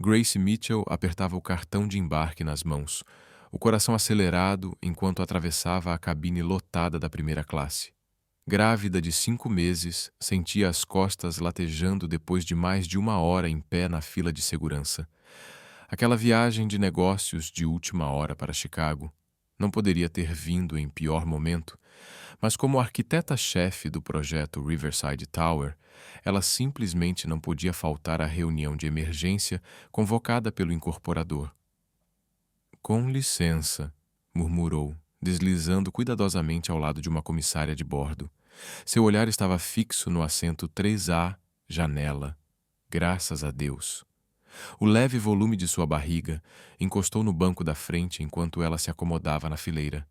Grace Mitchell apertava o cartão de embarque nas mãos, o coração acelerado enquanto atravessava a cabine lotada da primeira classe. Grávida de 5 meses, sentia as costas latejando depois de mais de 1 hora em pé na fila de segurança. Aquela viagem de negócios de última hora para Chicago não poderia ter vindo em pior momento, mas como arquiteta-chefe do projeto Riverside Tower, ela simplesmente não podia faltar à reunião de emergência convocada pelo incorporador. "Com licença", murmurou, deslizando cuidadosamente ao lado de uma comissária de bordo. Seu olhar estava fixo no assento 3A, janela. Graças a Deus. O leve volume de sua barriga encostou no banco da frente enquanto ela se acomodava na fileira.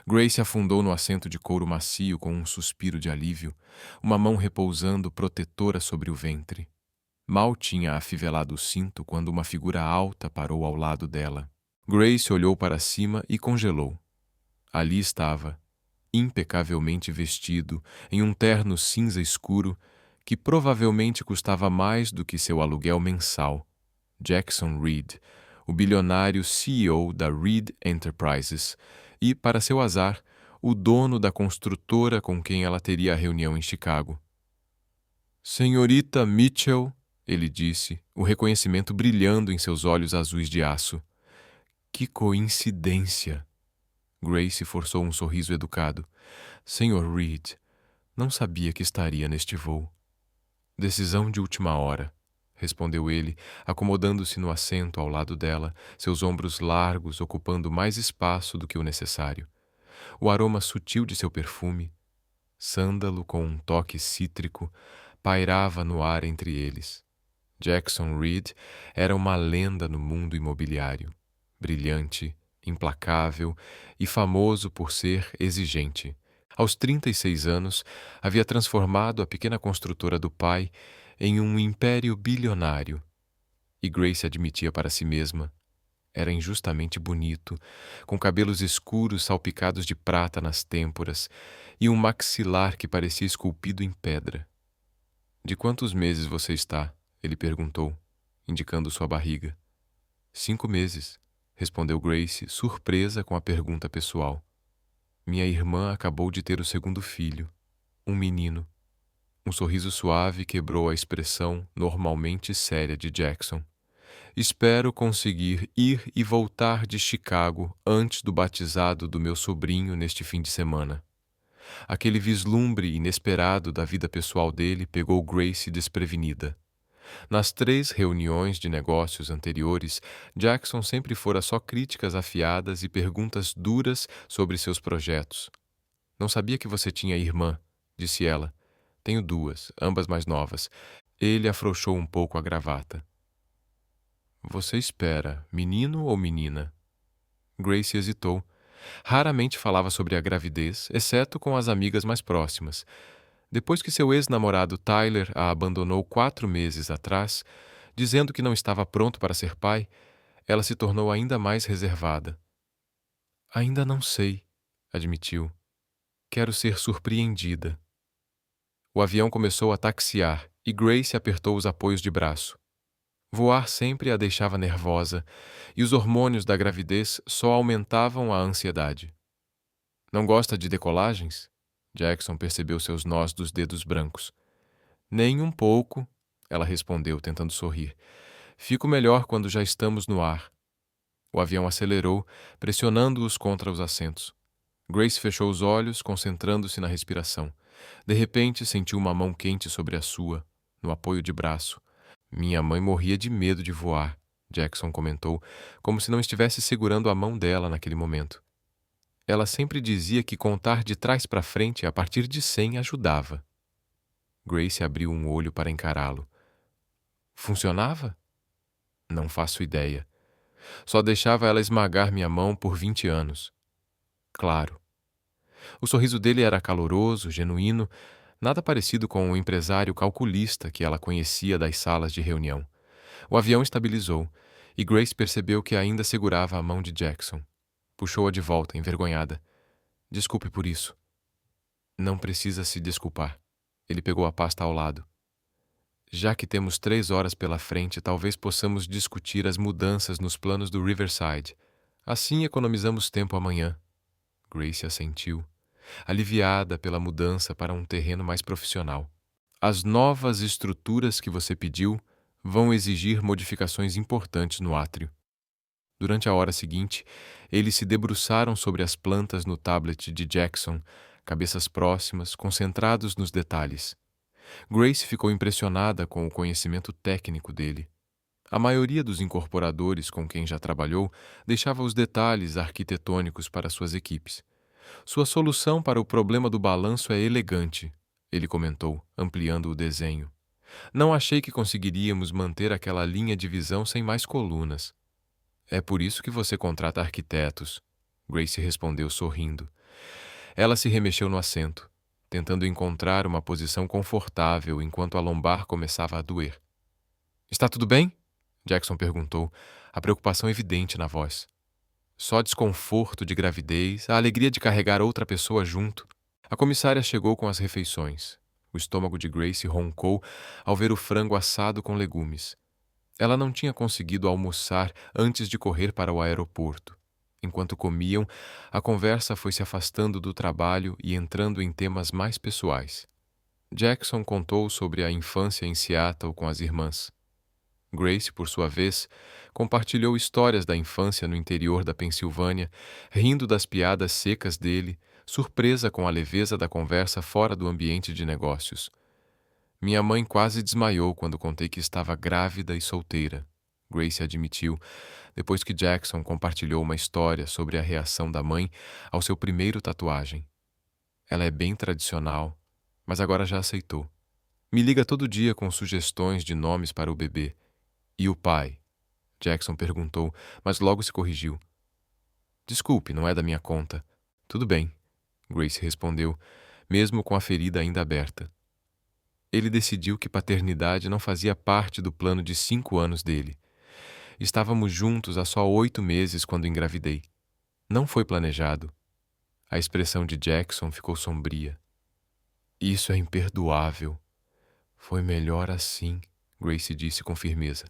Grace afundou no assento de couro macio com um suspiro de alívio, uma mão repousando protetora sobre o ventre. Mal tinha afivelado o cinto quando uma figura alta parou ao lado dela. Grace olhou para cima e congelou. Ali estava, impecavelmente vestido, em um terno cinza escuro que provavelmente custava mais do que seu aluguel mensal. Jackson Reed, o bilionário CEO da Reed Enterprises e, para seu azar, o dono da construtora com quem ela teria a reunião em Chicago. "Senhorita Mitchell", ele disse, o reconhecimento brilhando em seus olhos azuis de aço. "Que coincidência!" Grace forçou um sorriso educado. "Sr. Reed, não sabia que estaria neste voo." "Decisão de última hora", respondeu ele, acomodando-se no assento ao lado dela, seus ombros largos ocupando mais espaço do que o necessário. O aroma sutil de seu perfume, sândalo com um toque cítrico, pairava no ar entre eles. Jackson Reed era uma lenda no mundo imobiliário, brilhante, implacável e famoso por ser exigente. Aos 36 anos, havia transformado a pequena construtora do pai em um império bilionário. E Grace admitia para si mesma: era injustamente bonito, com cabelos escuros salpicados de prata nas têmporas e um maxilar que parecia esculpido em pedra. "De quantos meses você está?" ele perguntou, indicando sua barriga. 5 meses, respondeu Grace, surpresa com a pergunta pessoal. "Minha irmã acabou de ter o segundo filho, um menino." Um sorriso suave quebrou a expressão normalmente séria de Jackson. "Espero conseguir ir e voltar de Chicago antes do batizado do meu sobrinho neste fim de semana." Aquele vislumbre inesperado da vida pessoal dele pegou Grace desprevenida. Nas 3 reuniões de negócios anteriores, Jackson sempre fora só críticas afiadas e perguntas duras sobre seus projetos. "Não sabia que você tinha irmã", disse ela. "Tenho 2, ambas mais novas." Ele afrouxou um pouco a gravata. "Você espera menino ou menina?" Grace hesitou. Raramente falava sobre a gravidez, exceto com as amigas mais próximas. Depois que seu ex-namorado Tyler a abandonou 4 meses atrás, dizendo que não estava pronto para ser pai, ela se tornou ainda mais reservada. "Ainda não sei", admitiu. "Quero ser surpreendida." O avião começou a taxiar e Grace apertou os apoios de braço. Voar sempre a deixava nervosa e os hormônios da gravidez só aumentavam a ansiedade. "Não gosta de decolagens?" Jackson percebeu seus nós dos dedos brancos. "Nem um pouco", ela respondeu, tentando sorrir. "Fico melhor quando já estamos no ar." O avião acelerou, pressionando-os contra os assentos. Grace fechou os olhos, concentrando-se na respiração. De repente, sentiu uma mão quente sobre a sua, no apoio de braço. "Minha mãe morria de medo de voar", Jackson comentou, como se não estivesse segurando a mão dela naquele momento. "Ela sempre dizia que contar de trás para frente a partir de 100 ajudava." Grace abriu um olho para encará-lo. "Funcionava?" "Não faço ideia. Só deixava ela esmagar minha mão por 20 anos. "Claro." O sorriso dele era caloroso, genuíno, nada parecido com o empresário calculista que ela conhecia das salas de reunião. O avião estabilizou, e Grace percebeu que ainda segurava a mão de Jackson. Puxou-a de volta, envergonhada. "Desculpe por isso." "Não precisa se desculpar." Ele pegou a pasta ao lado. Já que temos 3 horas pela frente, talvez possamos discutir as mudanças nos planos do Riverside. Assim economizamos tempo amanhã. Grace assentiu, aliviada pela mudança para um terreno mais profissional. As novas estruturas que você pediu vão exigir modificações importantes no átrio. Durante a hora seguinte, eles se debruçaram sobre as plantas no tablet de Jackson, cabeças próximas, concentrados nos detalhes. Grace ficou impressionada com o conhecimento técnico dele. A maioria dos incorporadores com quem já trabalhou deixava os detalhes arquitetônicos para suas equipes. Sua solução para o problema do balanço é elegante, ele comentou, ampliando o desenho. Não achei que conseguiríamos manter aquela linha de visão sem mais colunas. É por isso que você contrata arquitetos, Grace respondeu sorrindo. Ela se remexeu no assento, tentando encontrar uma posição confortável enquanto a lombar começava a doer. Está tudo bem? Jackson perguntou, a preocupação evidente na voz. Só desconforto de gravidez, a alegria de carregar outra pessoa junto. A comissária chegou com as refeições. O estômago de Grace roncou ao ver o frango assado com legumes. Ela não tinha conseguido almoçar antes de correr para o aeroporto. Enquanto comiam, a conversa foi se afastando do trabalho e entrando em temas mais pessoais. Jackson contou sobre a infância em Seattle com as irmãs. Grace, por sua vez, compartilhou histórias da infância no interior da Pensilvânia, rindo das piadas secas dele, surpresa com a leveza da conversa fora do ambiente de negócios. Minha mãe quase desmaiou quando contei que estava grávida e solteira, Grace admitiu, depois que Jackson compartilhou uma história sobre a reação da mãe ao seu primeiro tatuagem. Ela é bem tradicional, mas agora já aceitou. Me liga todo dia com sugestões de nomes para o bebê. E o pai? Jackson perguntou, mas logo se corrigiu. Desculpe, não é da minha conta. Tudo bem, Grace respondeu, mesmo com a ferida ainda aberta. Ele decidiu que paternidade não fazia parte do plano de 5 anos dele. Estávamos juntos há só 8 meses quando engravidei. Não foi planejado. A expressão de Jackson ficou sombria. Isso é imperdoável. Foi melhor assim, Grace disse com firmeza.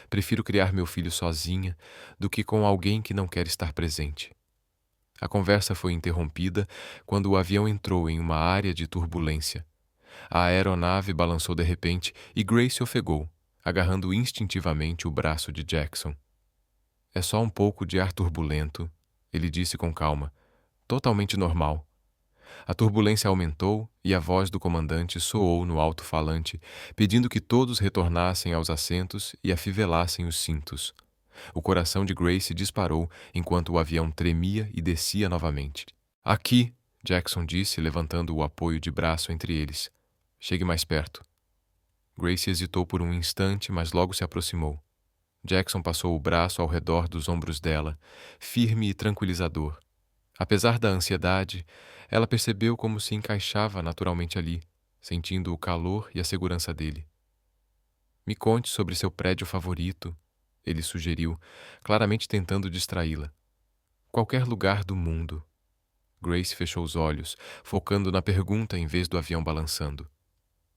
Prefiro criar meu filho sozinha do que com alguém que não quer estar presente. A conversa foi interrompida quando o avião entrou em uma área de turbulência. A aeronave balançou de repente e Grace ofegou, agarrando instintivamente o braço de Jackson. É só um pouco de ar turbulento, ele disse com calma. Totalmente normal. A turbulência aumentou e a voz do comandante soou no alto-falante, pedindo que todos retornassem aos assentos e afivelassem os cintos. O coração de Grace disparou enquanto o avião tremia e descia novamente. Aqui, Jackson disse, levantando o apoio de braço entre eles. Chegue mais perto. Grace hesitou por um instante, mas logo se aproximou. Jackson passou o braço ao redor dos ombros dela, firme e tranquilizador. Apesar da ansiedade, ela percebeu como se encaixava naturalmente ali, sentindo o calor e a segurança dele. Me conte sobre seu prédio favorito, ele sugeriu, claramente tentando distraí-la. Qualquer lugar do mundo. Grace fechou os olhos, focando na pergunta em vez do avião balançando.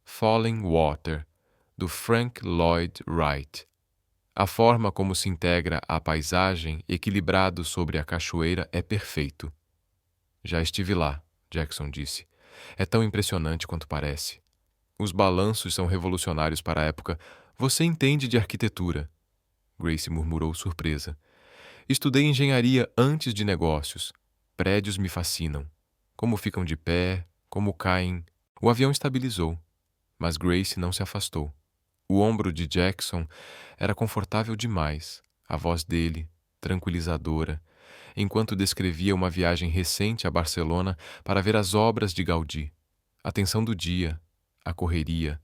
Falling Water, do Frank Lloyd Wright. A forma como se integra a paisagem, equilibrado sobre a cachoeira, é perfeito. Já estive lá, Jackson disse. É tão impressionante quanto parece. Os balanços são revolucionários para a época. Você entende de arquitetura? Grace murmurou surpresa. Estudei engenharia antes de negócios. Prédios me fascinam. Como ficam de pé, como caem. O avião estabilizou, mas Grace não se afastou. O ombro de Jackson era confortável demais, a voz dele, tranquilizadora, enquanto descrevia uma viagem recente a Barcelona para ver as obras de Gaudí. A tensão do dia, a correria,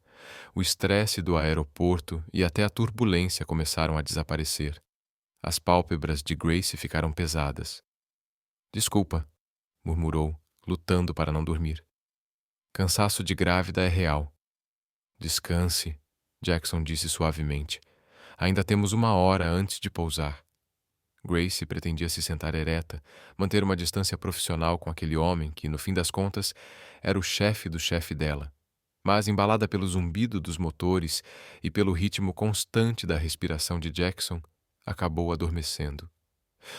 o estresse do aeroporto e até a turbulência começaram a desaparecer. As pálpebras de Grace ficaram pesadas. Desculpa, murmurou, lutando para não dormir. Cansaço de grávida é real. Descanse, Jackson disse suavemente. Ainda temos 1 hora antes de pousar. Grace pretendia se sentar ereta, manter uma distância profissional com aquele homem que, no fim das contas, era o chefe do chefe dela. Mas, embalada pelo zumbido dos motores e pelo ritmo constante da respiração de Jackson, acabou adormecendo.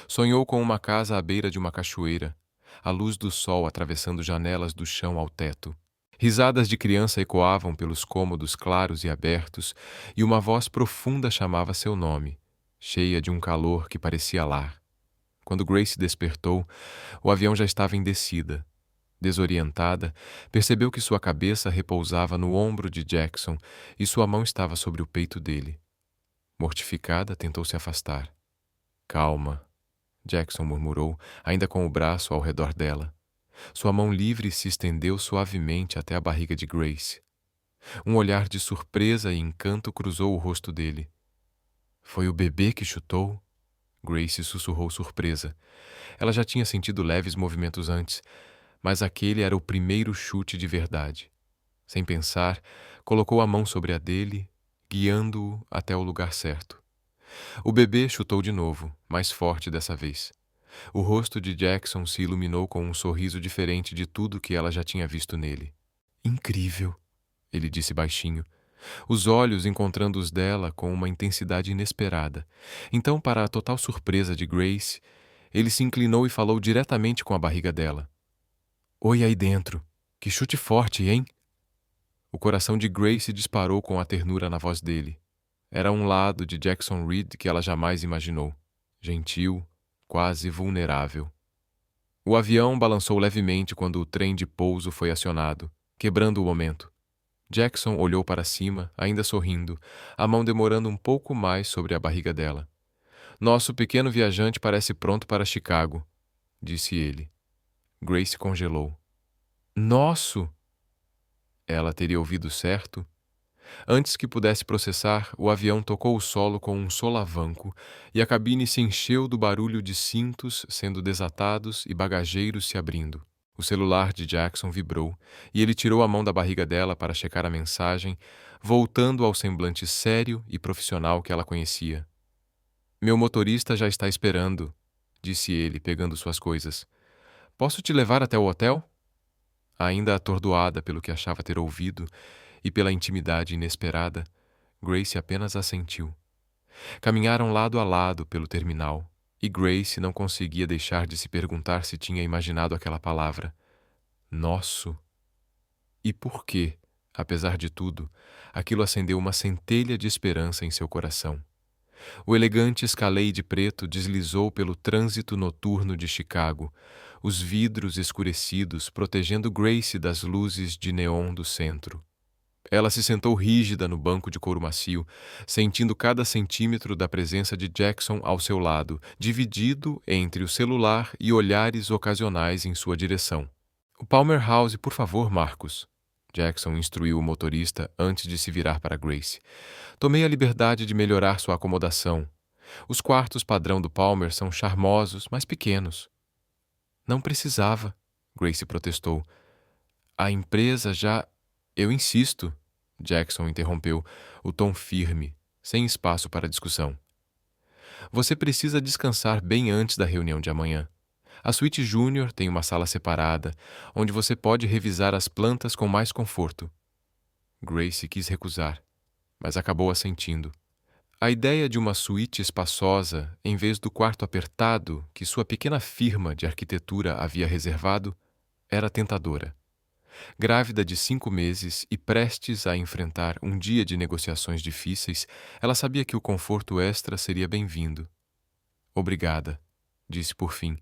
Sonhou com uma casa à beira de uma cachoeira, a luz do sol atravessando janelas do chão ao teto. Risadas de criança ecoavam pelos cômodos claros e abertos, e uma voz profunda chamava seu nome, cheia de um calor que parecia lar. Quando Grace despertou, o avião já estava em descida. Desorientada, percebeu que sua cabeça repousava no ombro de Jackson e sua mão estava sobre o peito dele. Mortificada, tentou se afastar. Calma, Jackson murmurou, ainda com o braço ao redor dela. Sua mão livre se estendeu suavemente até a barriga de Grace. Um olhar de surpresa e encanto cruzou o rosto dele. Foi o bebê que chutou? Grace sussurrou surpresa. Ela já tinha sentido leves movimentos antes, mas aquele era o primeiro chute de verdade. Sem pensar, colocou a mão sobre a dele, guiando-o até o lugar certo. O bebê chutou de novo, mais forte dessa vez. O rosto de Jackson se iluminou com um sorriso diferente de tudo que ela já tinha visto nele. Incrível, ele disse baixinho, os olhos encontrando os dela com uma intensidade inesperada. Então, para a total surpresa de Grace, ele se inclinou e falou diretamente com a barriga dela. Oi aí dentro. Que chute forte, hein? O coração de Grace disparou com a ternura na voz dele. Era um lado de Jackson Reed que ela jamais imaginou. Gentil, quase vulnerável. O avião balançou levemente quando o trem de pouso foi acionado, quebrando o momento. Jackson olhou para cima, ainda sorrindo, a mão demorando um pouco mais sobre a barriga dela. Nosso pequeno viajante parece pronto para Chicago, disse ele. Grace congelou. Nosso! Ela teria ouvido certo? Antes que pudesse processar, o avião tocou o solo com um solavanco e a cabine se encheu do barulho de cintos sendo desatados e bagageiros se abrindo. O celular de Jackson vibrou e ele tirou a mão da barriga dela para checar a mensagem, voltando ao semblante sério e profissional que ela conhecia. Meu motorista já está esperando, disse ele, pegando suas coisas. Posso te levar até o hotel? Ainda atordoada pelo que achava ter ouvido e pela intimidade inesperada, Grace apenas assentiu. Caminharam lado a lado pelo terminal, e Grace não conseguia deixar de se perguntar se tinha imaginado aquela palavra. Nosso. E por que, apesar de tudo, aquilo acendeu uma centelha de esperança em seu coração. O elegante Escalade preto deslizou pelo trânsito noturno de Chicago, os vidros escurecidos protegendo Grace das luzes de neon do centro. Ela se sentou rígida no banco de couro macio, sentindo cada centímetro da presença de Jackson ao seu lado, dividido entre o celular e olhares ocasionais em sua direção. O Palmer House, por favor, Marcos. Jackson instruiu o motorista antes de se virar para Grace. Tomei a liberdade de melhorar sua acomodação. Os quartos padrão do Palmer são charmosos, mas pequenos. Não precisava, Grace protestou. A empresa já... Eu insisto, Jackson interrompeu, o tom firme, sem espaço para discussão. Você precisa descansar bem antes da reunião de amanhã. A suíte Júnior tem uma sala separada, onde você pode revisar as plantas com mais conforto. Grace quis recusar, mas acabou assentindo. A ideia de uma suíte espaçosa, em vez do quarto apertado que sua pequena firma de arquitetura havia reservado, era tentadora. Grávida de 5 meses e prestes a enfrentar um dia de negociações difíceis, ela sabia que o conforto extra seria bem-vindo. Obrigada, disse por fim.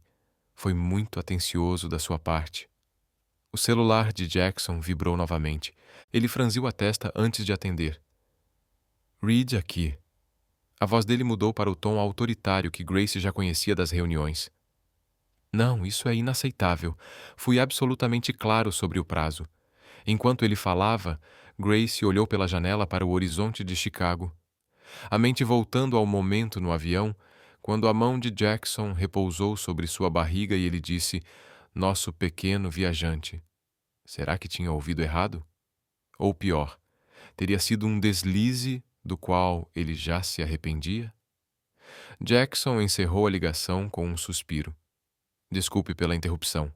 Foi muito atencioso da sua parte. O celular de Jackson vibrou novamente. Ele franziu a testa antes de atender. Reed aqui. A voz dele mudou para o tom autoritário que Grace já conhecia das reuniões. Não, isso é inaceitável. Fui absolutamente claro sobre o prazo. Enquanto ele falava, Grace olhou pela janela para o horizonte de Chicago. A mente voltando ao momento no avião, quando a mão de Jackson repousou sobre sua barriga e ele disse, nosso pequeno viajante. Será que tinha ouvido errado? Ou pior, teria sido um deslize do qual ele já se arrependia? Jackson encerrou a ligação com um suspiro. Desculpe pela interrupção.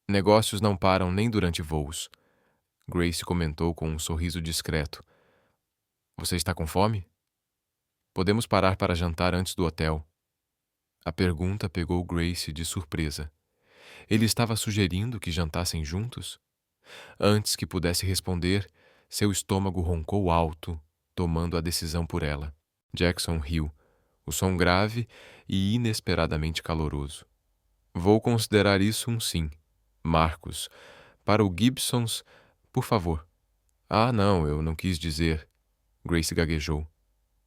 Negócios não param nem durante voos. Grace comentou com um sorriso discreto. Você está com fome? Podemos parar para jantar antes do hotel. A pergunta pegou Grace de surpresa. Ele estava sugerindo que jantassem juntos? Antes que pudesse responder, seu estômago roncou alto, tomando a decisão por ela. Jackson riu, o som grave e inesperadamente caloroso. Vou considerar isso um sim. Marcos, para o Gibsons, por favor. Ah, não, eu não quis dizer. Grace gaguejou.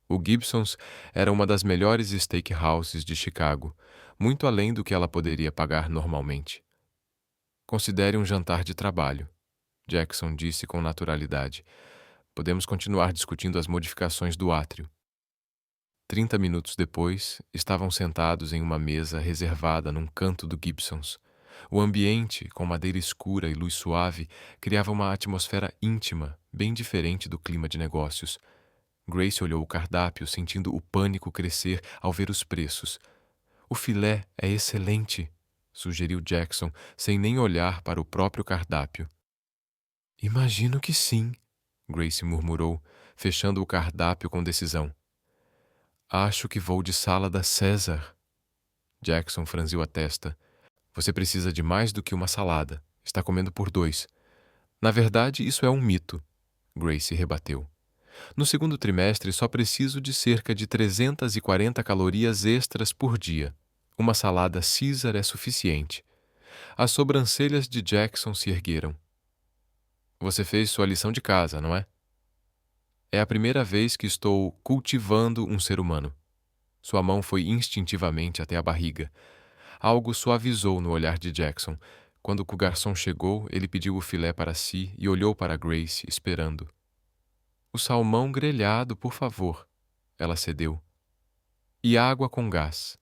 O Gibsons era uma das melhores steakhouses de Chicago, muito além do que ela poderia pagar normalmente. Considere um jantar de trabalho, Jackson disse com naturalidade. Podemos continuar discutindo as modificações do átrio. 30 minutos depois, estavam sentados em uma mesa reservada num canto do Gibsons. O ambiente, com madeira escura e luz suave, criava uma atmosfera íntima, bem diferente do clima de negócios. Grace olhou o cardápio, sentindo o pânico crescer ao ver os preços. O filé é excelente, sugeriu Jackson, sem nem olhar para o próprio cardápio. Imagino que sim, Grace murmurou, fechando o cardápio com decisão. Acho que vou de salada César. Jackson franziu a testa. Você precisa de mais do que uma salada. Está comendo por 2. Na verdade, isso é um mito, Grace rebateu. No segundo trimestre, só preciso de cerca de 340 calorias extras por dia. Uma salada Caesar é suficiente. As sobrancelhas de Jackson se ergueram. Você fez sua lição de casa, não é? É a primeira vez que estou cultivando um ser humano. Sua mão foi instintivamente até a barriga. Algo suavizou no olhar de Jackson. Quando o garçom chegou, ele pediu o filé para si e olhou para Grace, esperando. O salmão grelhado, por favor. Ela cedeu. E água com gás.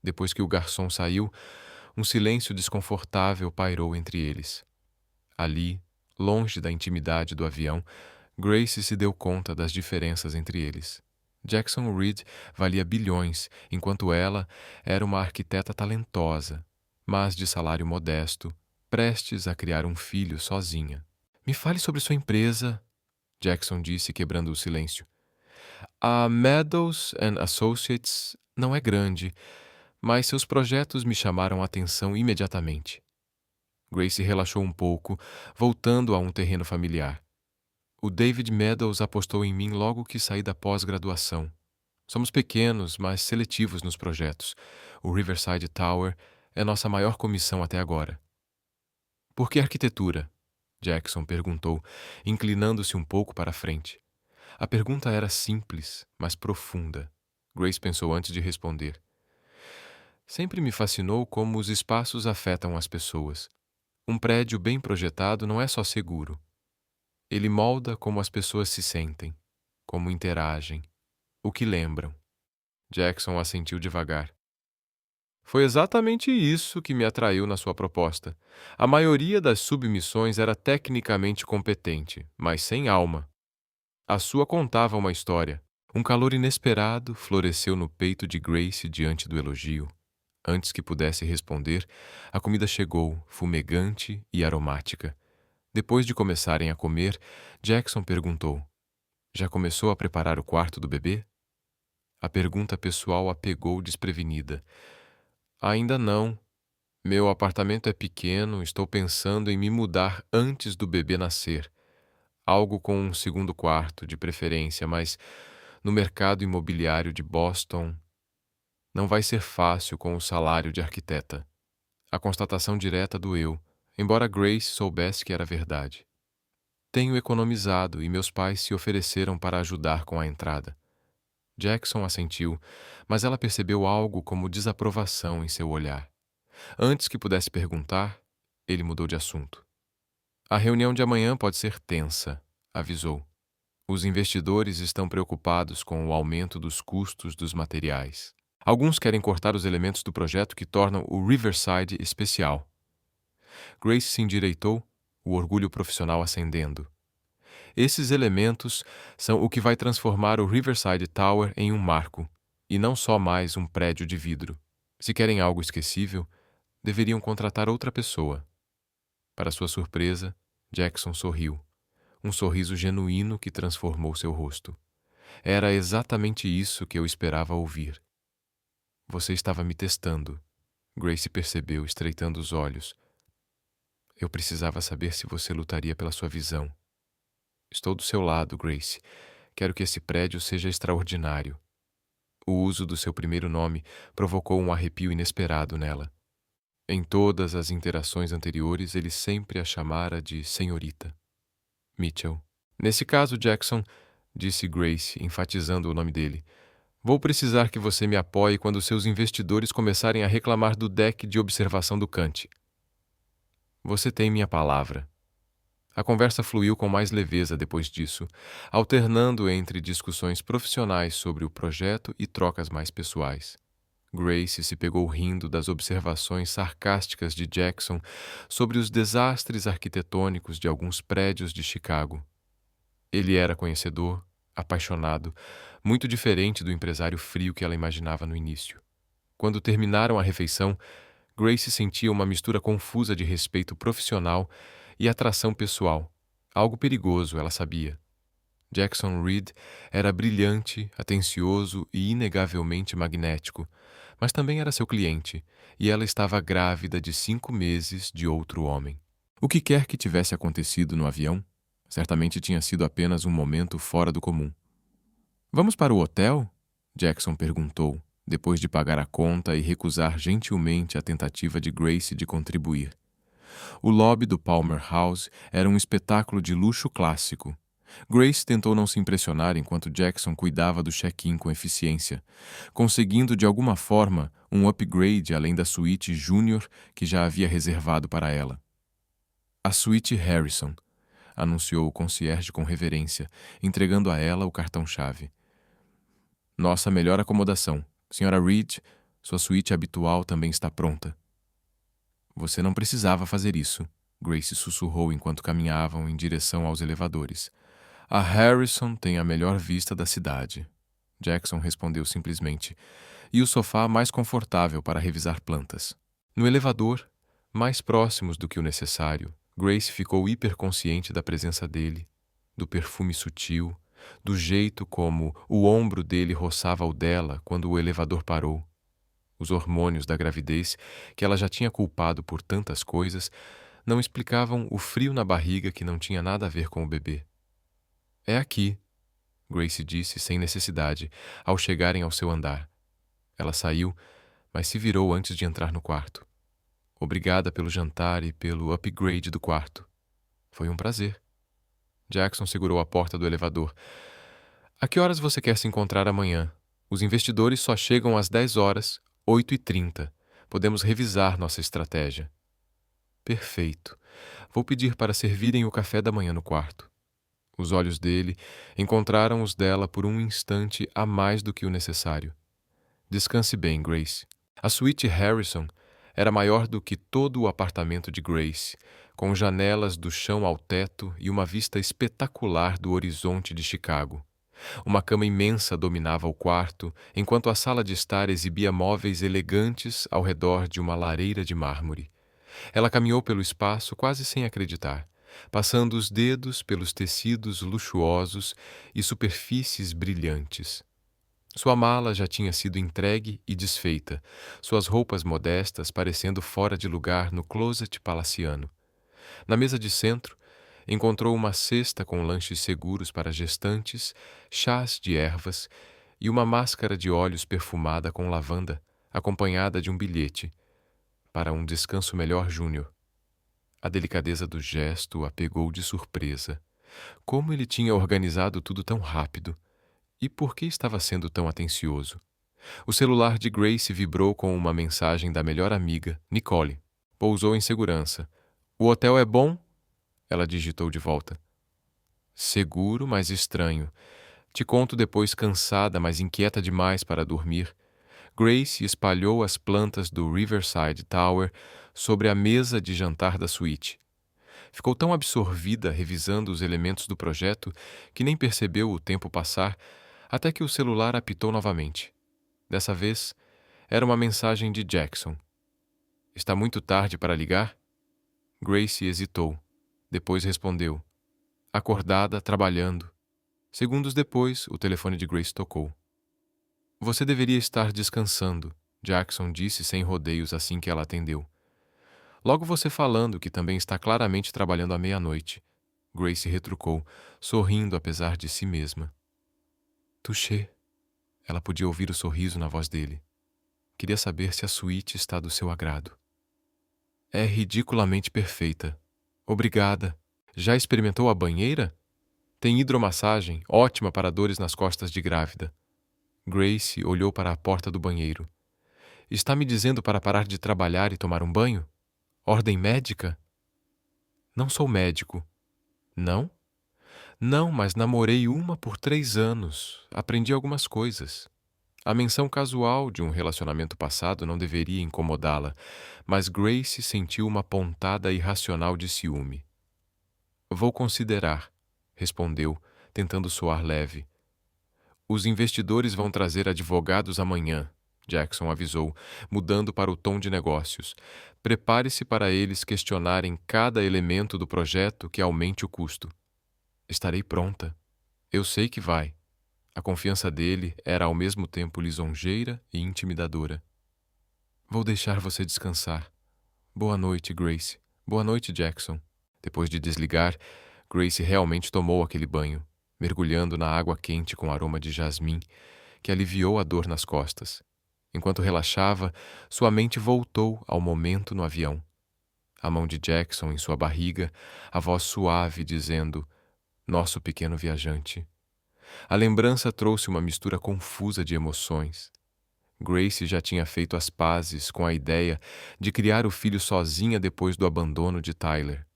Depois que o garçom saiu, um silêncio desconfortável pairou entre eles. Ali, longe da intimidade do avião, Grace se deu conta das diferenças entre eles. Jackson Reed valia bilhões, enquanto ela era uma arquiteta talentosa, mas de salário modesto, prestes a criar um filho sozinha. Me fale sobre sua empresa, Jackson disse, quebrando o silêncio. A Meadows & Associates não é grande, mas seus projetos me chamaram a atenção imediatamente. Grace relaxou um pouco, voltando a um terreno familiar. O David Meadows apostou em mim logo que saí da pós-graduação. Somos pequenos, mas seletivos nos projetos. O Riverside Tower é nossa maior comissão até agora. Por que arquitetura? Jackson perguntou, inclinando-se um pouco para a frente. A pergunta era simples, mas profunda. Grace pensou antes de responder. Sempre me fascinou como os espaços afetam as pessoas. Um prédio bem projetado não é só seguro. Ele molda como as pessoas se sentem, como interagem, o que lembram. Jackson assentiu devagar. Foi exatamente isso que me atraiu na sua proposta. A maioria das submissões era tecnicamente competente, mas sem alma. A sua contava uma história. Um calor inesperado floresceu no peito de Grace diante do elogio. Antes que pudesse responder, a comida chegou, fumegante e aromática. Depois de começarem a comer, Jackson perguntou: Já começou a preparar o quarto do bebê? A pergunta pessoal a pegou desprevenida. Ainda não. Meu apartamento é pequeno, estou pensando em me mudar antes do bebê nascer. Algo com um segundo quarto, de preferência, mas no mercado imobiliário de Boston não vai ser fácil com o salário de arquiteta. A constatação direta doeu, embora Grace soubesse que era verdade. Tenho economizado e meus pais se ofereceram para ajudar com a entrada. Jackson assentiu, mas ela percebeu algo como desaprovação em seu olhar. Antes que pudesse perguntar, ele mudou de assunto. A reunião de amanhã pode ser tensa, avisou. Os investidores estão preocupados com o aumento dos custos dos materiais. Alguns querem cortar os elementos do projeto que tornam o Riverside especial. Grace se endireitou, o orgulho profissional acendendo. Esses elementos são o que vai transformar o Riverside Tower em um marco, e não só mais um prédio de vidro. Se querem algo esquecível, deveriam contratar outra pessoa. Para sua surpresa, Jackson sorriu, um sorriso genuíno que transformou seu rosto. Era exatamente isso que eu esperava ouvir. Você estava me testando, Grace percebeu, estreitando os olhos. Eu precisava saber se você lutaria pela sua visão. Estou do seu lado, Grace. Quero que esse prédio seja extraordinário. O uso do seu primeiro nome provocou um arrepio inesperado nela. Em todas as interações anteriores, ele sempre a chamara de senhorita. Mitchell. Nesse caso, Jackson, disse Grace, enfatizando o nome dele, vou precisar que você me apoie quando seus investidores começarem a reclamar do deck de observação do Kant. Você tem minha palavra. A conversa fluiu com mais leveza depois disso, alternando entre discussões profissionais sobre o projeto e trocas mais pessoais. Grace se pegou rindo das observações sarcásticas de Jackson sobre os desastres arquitetônicos de alguns prédios de Chicago. Ele era conhecedor, apaixonado, muito diferente do empresário frio que ela imaginava no início. Quando terminaram a refeição, Grace sentia uma mistura confusa de respeito profissional e atração pessoal, algo perigoso, ela sabia. Jackson Reed era brilhante, atencioso e inegavelmente magnético, mas também era seu cliente, e ela estava grávida de 5 meses de outro homem. O que quer que tivesse acontecido no avião, certamente tinha sido apenas um momento fora do comum. Vamos para o hotel? Jackson perguntou, depois de pagar a conta e recusar gentilmente a tentativa de Grace de contribuir. O lobby do Palmer House era um espetáculo de luxo clássico. Grace tentou não se impressionar enquanto Jackson cuidava do check-in com eficiência, conseguindo de alguma forma um upgrade além da suíte júnior que já havia reservado para ela. A suíte Harrison, anunciou o concierge com reverência, entregando a ela o cartão-chave. Nossa melhor acomodação. Senhora Reed, sua suíte habitual também está pronta. Você não precisava fazer isso, Grace sussurrou enquanto caminhavam em direção aos elevadores. A Harrison tem a melhor vista da cidade. Jackson respondeu simplesmente, e o sofá mais confortável para revisar plantas. No elevador, mais próximos do que o necessário, Grace ficou hiperconsciente da presença dele, do perfume sutil, do jeito como o ombro dele roçava o dela quando o elevador parou. Os hormônios da gravidez, que ela já tinha culpado por tantas coisas, não explicavam o frio na barriga que não tinha nada a ver com o bebê. É aqui, Grace disse sem necessidade, ao chegarem ao seu andar. Ela saiu, mas se virou antes de entrar no quarto. Obrigada pelo jantar e pelo upgrade do quarto. Foi um prazer. Jackson segurou a porta do elevador. A que horas você quer se encontrar amanhã? Os investidores só chegam às 10 horas, 8h30. Podemos revisar nossa estratégia. Perfeito. Vou pedir para servirem o café da manhã no quarto. Os olhos dele encontraram os dela por um instante a mais do que o necessário. Descanse bem, Grace. A suíte Harrison era maior do que todo o apartamento de Grace, com janelas do chão ao teto e uma vista espetacular do horizonte de Chicago. Uma cama imensa dominava o quarto, enquanto a sala de estar exibia móveis elegantes ao redor de uma lareira de mármore. Ela caminhou pelo espaço quase sem acreditar, passando os dedos pelos tecidos luxuosos e superfícies brilhantes. Sua mala já tinha sido entregue e desfeita, suas roupas modestas parecendo fora de lugar no closet palaciano. Na mesa de centro, encontrou uma cesta com lanches seguros para gestantes, chás de ervas e uma máscara de óleos perfumada com lavanda, acompanhada de um bilhete. Para um descanso melhor, Júnior. A delicadeza do gesto a pegou de surpresa. Como ele tinha organizado tudo tão rápido? E por que estava sendo tão atencioso? O celular de Grace vibrou com uma mensagem da melhor amiga, Nicole. Pousou em segurança. O hotel é bom? Ela digitou de volta. Seguro, mas estranho. Te conto depois, cansada, mas inquieta demais para dormir. Grace espalhou as plantas do Riverside Tower sobre a mesa de jantar da suíte. Ficou tão absorvida revisando os elementos do projeto que nem percebeu o tempo passar até que o celular apitou novamente. Dessa vez, era uma mensagem de Jackson. Está muito tarde para ligar? Grace hesitou. Depois respondeu. Acordada, trabalhando. Segundos depois, o telefone de Grace tocou. Você deveria estar descansando, Jackson disse sem rodeios assim que ela atendeu. Logo você falando que também está claramente trabalhando à meia-noite. Grace retrucou, sorrindo apesar de si mesma. Touché. Ela podia ouvir o sorriso na voz dele. Queria saber se a suíte está do seu agrado. É ridiculamente perfeita. Obrigada. Já experimentou a banheira? Tem hidromassagem, ótima para dores nas costas de grávida. Grace olhou para a porta do banheiro. Está me dizendo para parar de trabalhar e tomar um banho? Ordem médica? Não sou médico. Não? Não, mas namorei uma por 3 anos. Aprendi algumas coisas. A menção casual de um relacionamento passado não deveria incomodá-la, mas Grace sentiu uma pontada irracional de ciúme. Vou considerar, respondeu, tentando soar leve. Os investidores vão trazer advogados amanhã, Jackson avisou, mudando para o tom de negócios. Prepare-se para eles questionarem cada elemento do projeto que aumente o custo. Estarei pronta. Eu sei que vai. A confiança dele era ao mesmo tempo lisonjeira e intimidadora. Vou deixar você descansar. Boa noite, Grace. Boa noite, Jackson. Depois de desligar, Grace realmente tomou aquele banho, mergulhando na água quente com aroma de jasmim, que aliviou a dor nas costas. Enquanto relaxava, sua mente voltou ao momento no avião. A mão de Jackson em sua barriga, a voz suave dizendo: Nosso pequeno viajante. A lembrança trouxe uma mistura confusa de emoções. Grace já tinha feito as pazes com a ideia de criar o filho sozinha depois do abandono de Tyler.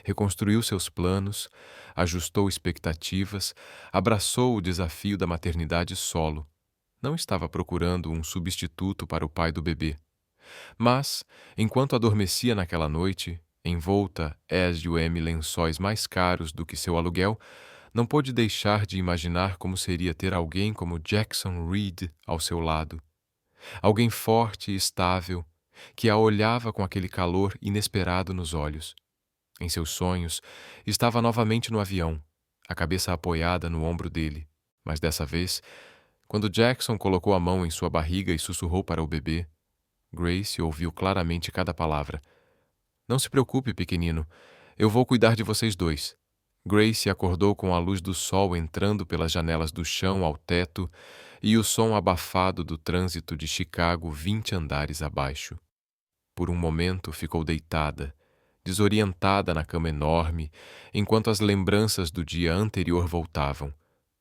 Reconstruiu seus planos, ajustou expectativas, abraçou o desafio da maternidade solo. Não estava procurando um substituto para o pai do bebê. Mas, enquanto adormecia naquela noite, envolta S&M lençóis mais caros do que seu aluguel, não pôde deixar de imaginar como seria ter alguém como Jackson Reed ao seu lado. Alguém forte e estável, que a olhava com aquele calor inesperado nos olhos. Em seus sonhos, estava novamente no avião, a cabeça apoiada no ombro dele. Mas dessa vez, quando Jackson colocou a mão em sua barriga e sussurrou para o bebê, Grace ouviu claramente cada palavra. Não se preocupe, pequenino. Eu vou cuidar de vocês dois. Grace acordou com a luz do sol entrando pelas janelas do chão ao teto e o som abafado do trânsito de Chicago 20 andares abaixo. Por um momento ficou deitada, desorientada na cama enorme, enquanto as lembranças do dia anterior voltavam.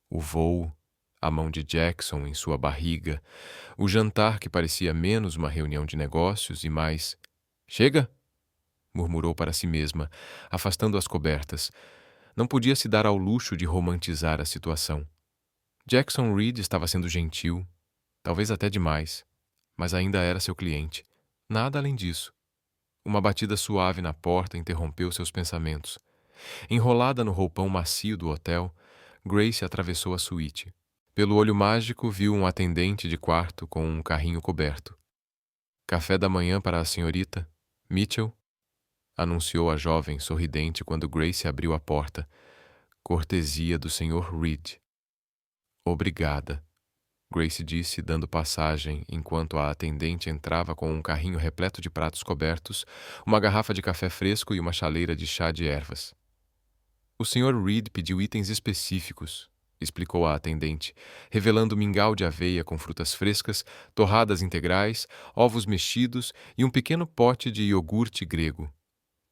O voo, a mão de Jackson em sua barriga, o jantar que parecia menos uma reunião de negócios e mais... Chega! Murmurou para si mesma, afastando as cobertas. Não podia se dar ao luxo de romantizar a situação. Jackson Reed estava sendo gentil, talvez até demais, mas ainda era seu cliente. Nada além disso. Uma batida suave na porta interrompeu seus pensamentos. Enrolada no roupão macio do hotel, Grace atravessou a suíte. Pelo olho mágico, viu um atendente de quarto com um carrinho coberto. Café da manhã para a senhorita Mitchell, anunciou a jovem sorridente quando Grace abriu a porta. Cortesia do Sr. Reed. Obrigada, Grace disse, dando passagem enquanto a atendente entrava com um carrinho repleto de pratos cobertos, uma garrafa de café fresco e uma chaleira de chá de ervas. O Sr. Reed pediu itens específicos, explicou a atendente, revelando mingau de aveia com frutas frescas, torradas integrais, ovos mexidos e um pequeno pote de iogurte grego.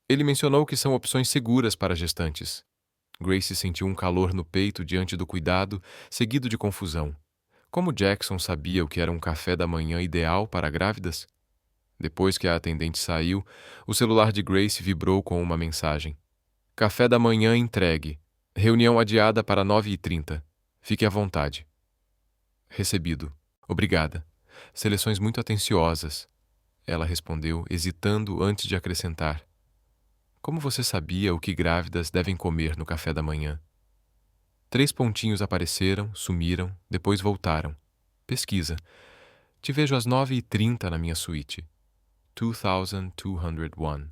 Ele mencionou que são opções seguras para gestantes. Grace sentiu um calor no peito diante do cuidado, seguido de confusão. Como Jackson sabia o que era um café da manhã ideal para grávidas? Depois que a atendente saiu, o celular de Grace vibrou com uma mensagem. Café da manhã entregue. Reunião adiada para 9h30. Fique à vontade. Recebido. Obrigada. Seleções muito atenciosas. Ela respondeu, hesitando antes de acrescentar. Como você sabia o que grávidas devem comer no café da manhã? 3 pontinhos apareceram, sumiram, depois voltaram. Pesquisa. Te vejo às 9h30 na minha suíte. 2201.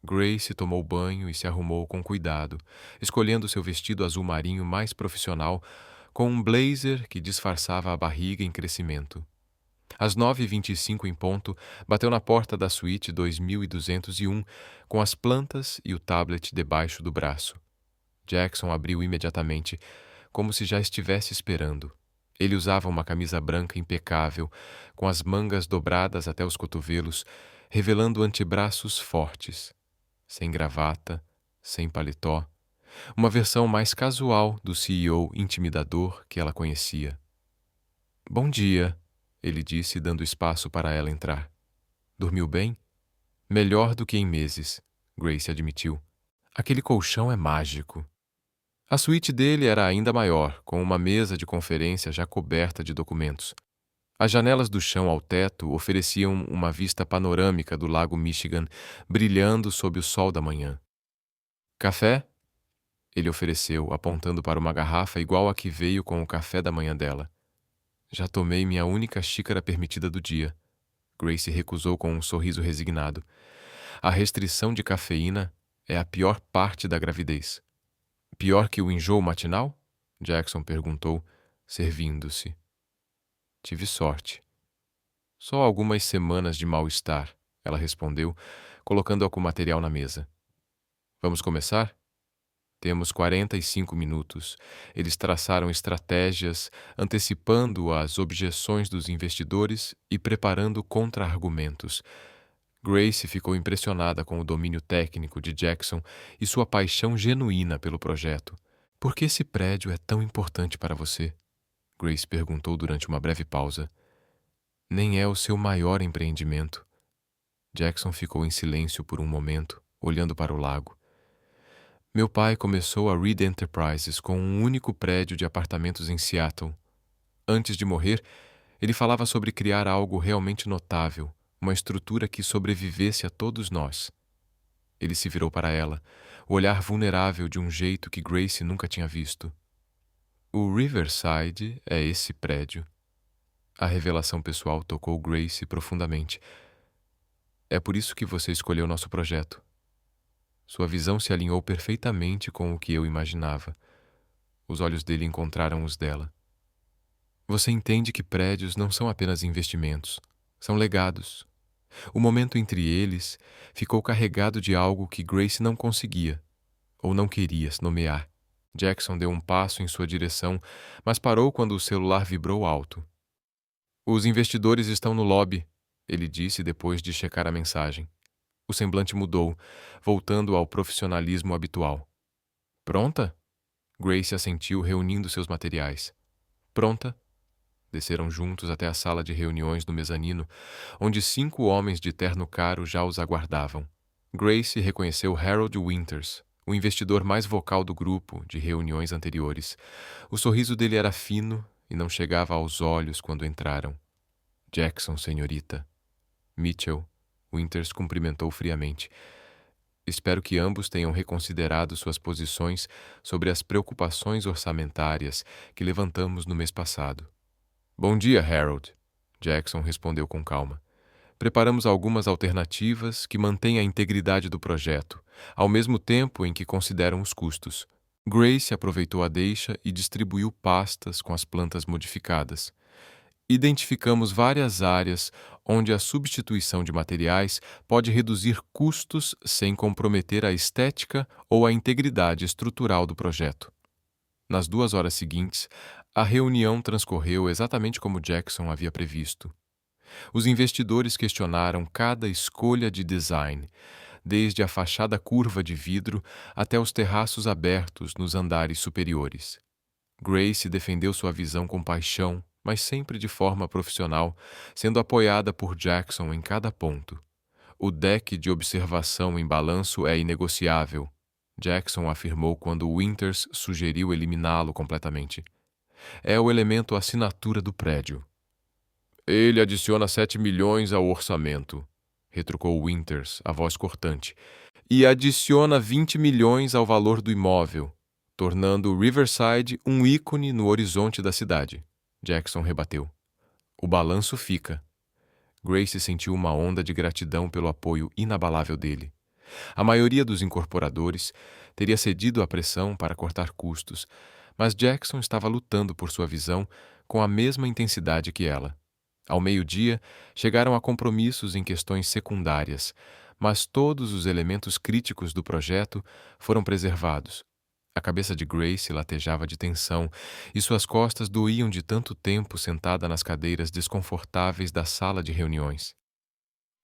Grace tomou banho e se arrumou com cuidado, escolhendo seu vestido azul marinho mais profissional, com um blazer que disfarçava a barriga em crescimento. Às 9h25 em ponto, bateu na porta da suíte 2201, com as plantas e o tablet debaixo do braço. Jackson abriu imediatamente, como se já estivesse esperando. Ele usava uma camisa branca impecável, com as mangas dobradas até os cotovelos, revelando antebraços fortes. Sem gravata, sem paletó. Uma versão mais casual do CEO intimidador que ela conhecia. "Bom dia", ele disse, dando espaço para ela entrar. "Dormiu bem?" "Melhor do que em meses", Grace admitiu. "Aquele colchão é mágico." A suíte dele era ainda maior, com uma mesa de conferência já coberta de documentos. As janelas do chão ao teto ofereciam uma vista panorâmica do lago Michigan, brilhando sob o sol da manhã. "Café?" ele ofereceu, apontando para uma garrafa igual a que veio com o café da manhã dela. "Já tomei minha única xícara permitida do dia." Grace recusou com um sorriso resignado. "A restrição de cafeína é a pior parte da gravidez." "Pior que o enjoo matinal?" Jackson perguntou, servindo-se. "Tive sorte." "Só algumas semanas de mal-estar", ela respondeu, colocando algum material na mesa. "Vamos começar?" "Temos 45 minutos. Eles traçaram estratégias, antecipando as objeções dos investidores e preparando contra-argumentos. Grace ficou impressionada com o domínio técnico de Jackson e sua paixão genuína pelo projeto. "Por que esse prédio é tão importante para você?" Grace perguntou durante uma breve pausa. "Nem é o seu maior empreendimento." Jackson ficou em silêncio por um momento, olhando para o lago. "Meu pai começou a Reed Enterprises com um único prédio de apartamentos em Seattle. Antes de morrer, ele falava sobre criar algo realmente notável, uma estrutura que sobrevivesse a todos nós." Ele se virou para ela, o olhar vulnerável de um jeito que Grace nunca tinha visto. "O Riverside é esse prédio." A revelação pessoal tocou Grace profundamente. "É por isso que você escolheu nosso projeto." Sua visão se alinhou perfeitamente com o que eu imaginava. Os olhos dele encontraram os dela. "Você entende que prédios não são apenas investimentos, são legados." O momento entre eles ficou carregado de algo que Grace não conseguia, ou não queria nomear. Jackson deu um passo em sua direção, mas parou quando o celular vibrou alto. "Os investidores estão no lobby", ele disse depois de checar a mensagem. O semblante mudou, voltando ao profissionalismo habitual. "Pronta?" Grace assentiu, reunindo seus materiais. "Pronta." Desceram juntos até a sala de reuniões no mezanino, onde 5 homens de terno caro já os aguardavam. Grace reconheceu Harold Winters, o investidor mais vocal do grupo de reuniões anteriores. O sorriso dele era fino e não chegava aos olhos quando entraram. "Jackson, senhorita." "Mitchell." Winters cumprimentou friamente. "Espero que ambos tenham reconsiderado suas posições sobre as preocupações orçamentárias que levantamos no mês passado." "Bom dia, Harold." Jackson respondeu com calma. "Preparamos algumas alternativas que mantêm a integridade do projeto, ao mesmo tempo em que consideram os custos." Grace aproveitou a deixa e distribuiu pastas com as plantas modificadas. "Identificamos várias áreas onde a substituição de materiais pode reduzir custos sem comprometer a estética ou a integridade estrutural do projeto." Nas 2 horas seguintes, a reunião transcorreu exatamente como Jackson havia previsto. Os investidores questionaram cada escolha de design, desde a fachada curva de vidro até os terraços abertos nos andares superiores. Grace defendeu sua visão com paixão, mas sempre de forma profissional, sendo apoiada por Jackson em cada ponto. "O deck de observação em balanço é inegociável", Jackson afirmou quando Winters sugeriu eliminá-lo completamente. "É o elemento assinatura do prédio." "Ele adiciona 7 milhões ao orçamento", retrucou Winters, a voz cortante, "e adiciona 20 milhões ao valor do imóvel, tornando Riverside um ícone no horizonte da cidade." Jackson rebateu. "O balanço fica." Grace sentiu uma onda de gratidão pelo apoio inabalável dele. A maioria dos incorporadores teria cedido à pressão para cortar custos, mas Jackson estava lutando por sua visão com a mesma intensidade que ela. Ao meio-dia, chegaram a compromissos em questões secundárias, mas todos os elementos críticos do projeto foram preservados. A cabeça de Grace latejava de tensão e suas costas doíam de tanto tempo sentada nas cadeiras desconfortáveis da sala de reuniões.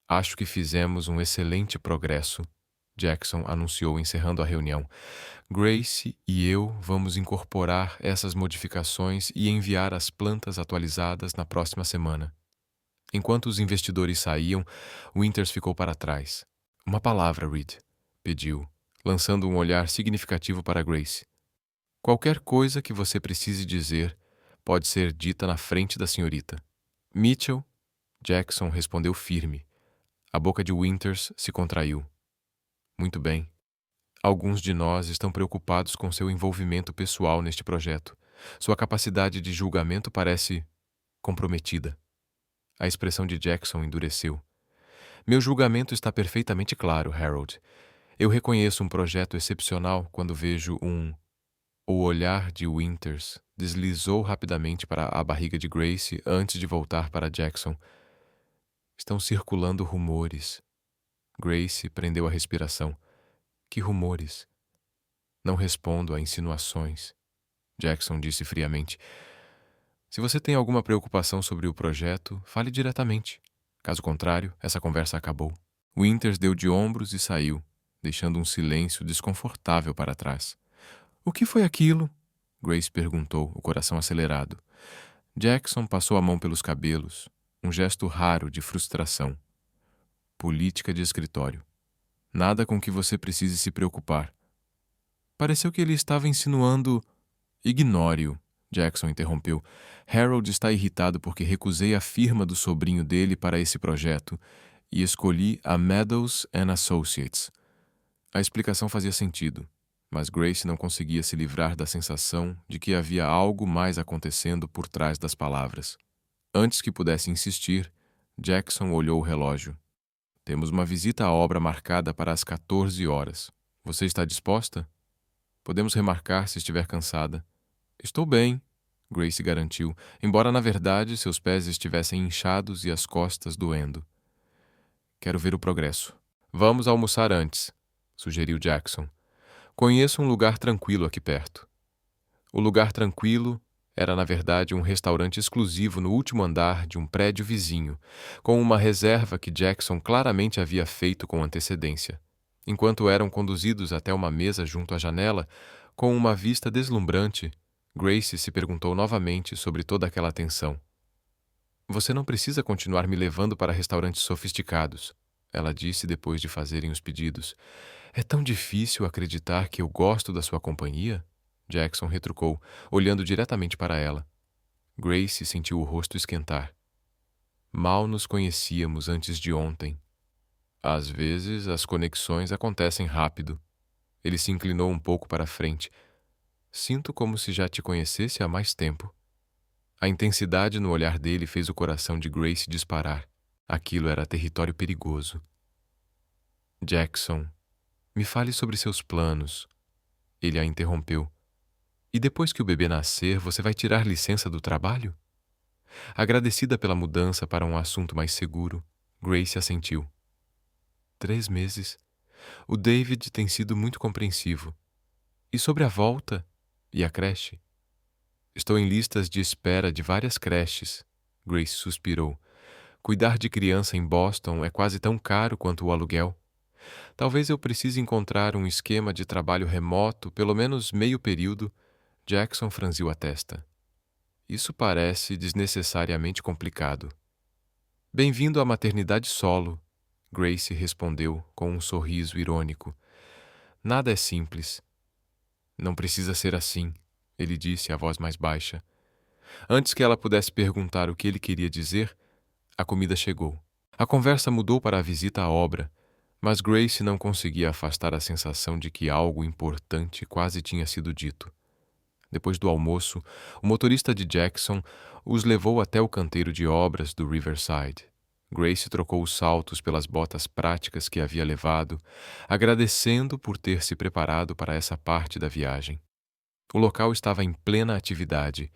Acho que fizemos um excelente progresso, Jackson anunciou encerrando a reunião. Grace e eu vamos incorporar essas modificações e enviar as plantas atualizadas na próxima semana. Enquanto os investidores saíam, Winters ficou para trás. Uma palavra, Reed, pediu, lançando um olhar significativo para Grace. Qualquer coisa que você precise dizer pode ser dita na frente da senhorita. Mitchell, Jackson respondeu firme. A boca de Winters se contraiu. Muito bem. Alguns de nós estão preocupados com seu envolvimento pessoal neste projeto. Sua capacidade de julgamento parece comprometida. A expressão de Jackson endureceu. Meu julgamento está perfeitamente claro, Harold. Eu reconheço um projeto excepcional quando vejo um... O olhar de Winters deslizou rapidamente para a barriga de Grace antes de voltar para Jackson. Estão circulando rumores. Grace prendeu a respiração. Que rumores? Não respondo a insinuações, Jackson disse friamente. Se você tem alguma preocupação sobre o projeto, fale diretamente. Caso contrário, essa conversa acabou. Winters deu de ombros e saiu, deixando um silêncio desconfortável para trás. O que foi aquilo? Grace perguntou, o coração acelerado. Jackson passou a mão pelos cabelos, um gesto raro de frustração. Política de escritório. Nada com que você precise se preocupar. Pareceu que ele estava insinuando... Ignore-o, Jackson interrompeu. Harold está irritado porque recusei a firma do sobrinho dele para esse projeto e escolhi a Meadows & Associates. A explicação fazia sentido, mas Grace não conseguia se livrar da sensação de que havia algo mais acontecendo por trás das palavras. Antes que pudesse insistir, Jackson olhou o relógio. Temos uma visita à obra marcada para as 14 horas. Você está disposta? Podemos remarcar se estiver cansada. Estou bem, Grace garantiu, embora na verdade seus pés estivessem inchados e as costas doendo. Quero ver o progresso. Vamos almoçar antes, sugeriu Jackson. Conheço um lugar tranquilo aqui perto. O lugar tranquilo era, na verdade, um restaurante exclusivo no último andar de um prédio vizinho, com uma reserva que Jackson claramente havia feito com antecedência. Enquanto eram conduzidos até uma mesa junto à janela, com uma vista deslumbrante, Grace se perguntou novamente sobre toda aquela tensão. Você não precisa continuar me levando para restaurantes sofisticados, ela disse depois de fazerem os pedidos. É tão difícil acreditar que eu gosto da sua companhia? Jackson retrucou, olhando diretamente para ela. Grace sentiu o rosto esquentar. Mal nos conhecíamos antes de ontem. Às vezes, as conexões acontecem rápido. Ele se inclinou um pouco para a frente. Sinto como se já te conhecesse há mais tempo. A intensidade no olhar dele fez o coração de Grace disparar. Aquilo era território perigoso. Jackson, me fale sobre seus planos. Ele a interrompeu. E depois que o bebê nascer, você vai tirar licença do trabalho? Agradecida pela mudança para um assunto mais seguro, Grace assentiu. 3 meses. O David tem sido muito compreensivo. E sobre a volta? E a creche? Estou em listas de espera de várias creches. Grace suspirou. Cuidar de criança em Boston é quase tão caro quanto o aluguel. Talvez eu precise encontrar um esquema de trabalho remoto, pelo menos meio período. Jackson franziu a testa. Isso parece desnecessariamente complicado. Bem-vindo à maternidade solo, Grace respondeu com um sorriso irônico. Nada é simples. Não precisa ser assim, ele disse, a voz mais baixa. Antes que ela pudesse perguntar o que ele queria dizer, a comida chegou. A conversa mudou para a visita à obra, mas Grace não conseguia afastar a sensação de que algo importante quase tinha sido dito. Depois do almoço, o motorista de Jackson os levou até o canteiro de obras do Riverside. Grace trocou os saltos pelas botas práticas que havia levado, agradecendo por ter se preparado para essa parte da viagem. O local estava em plena atividade,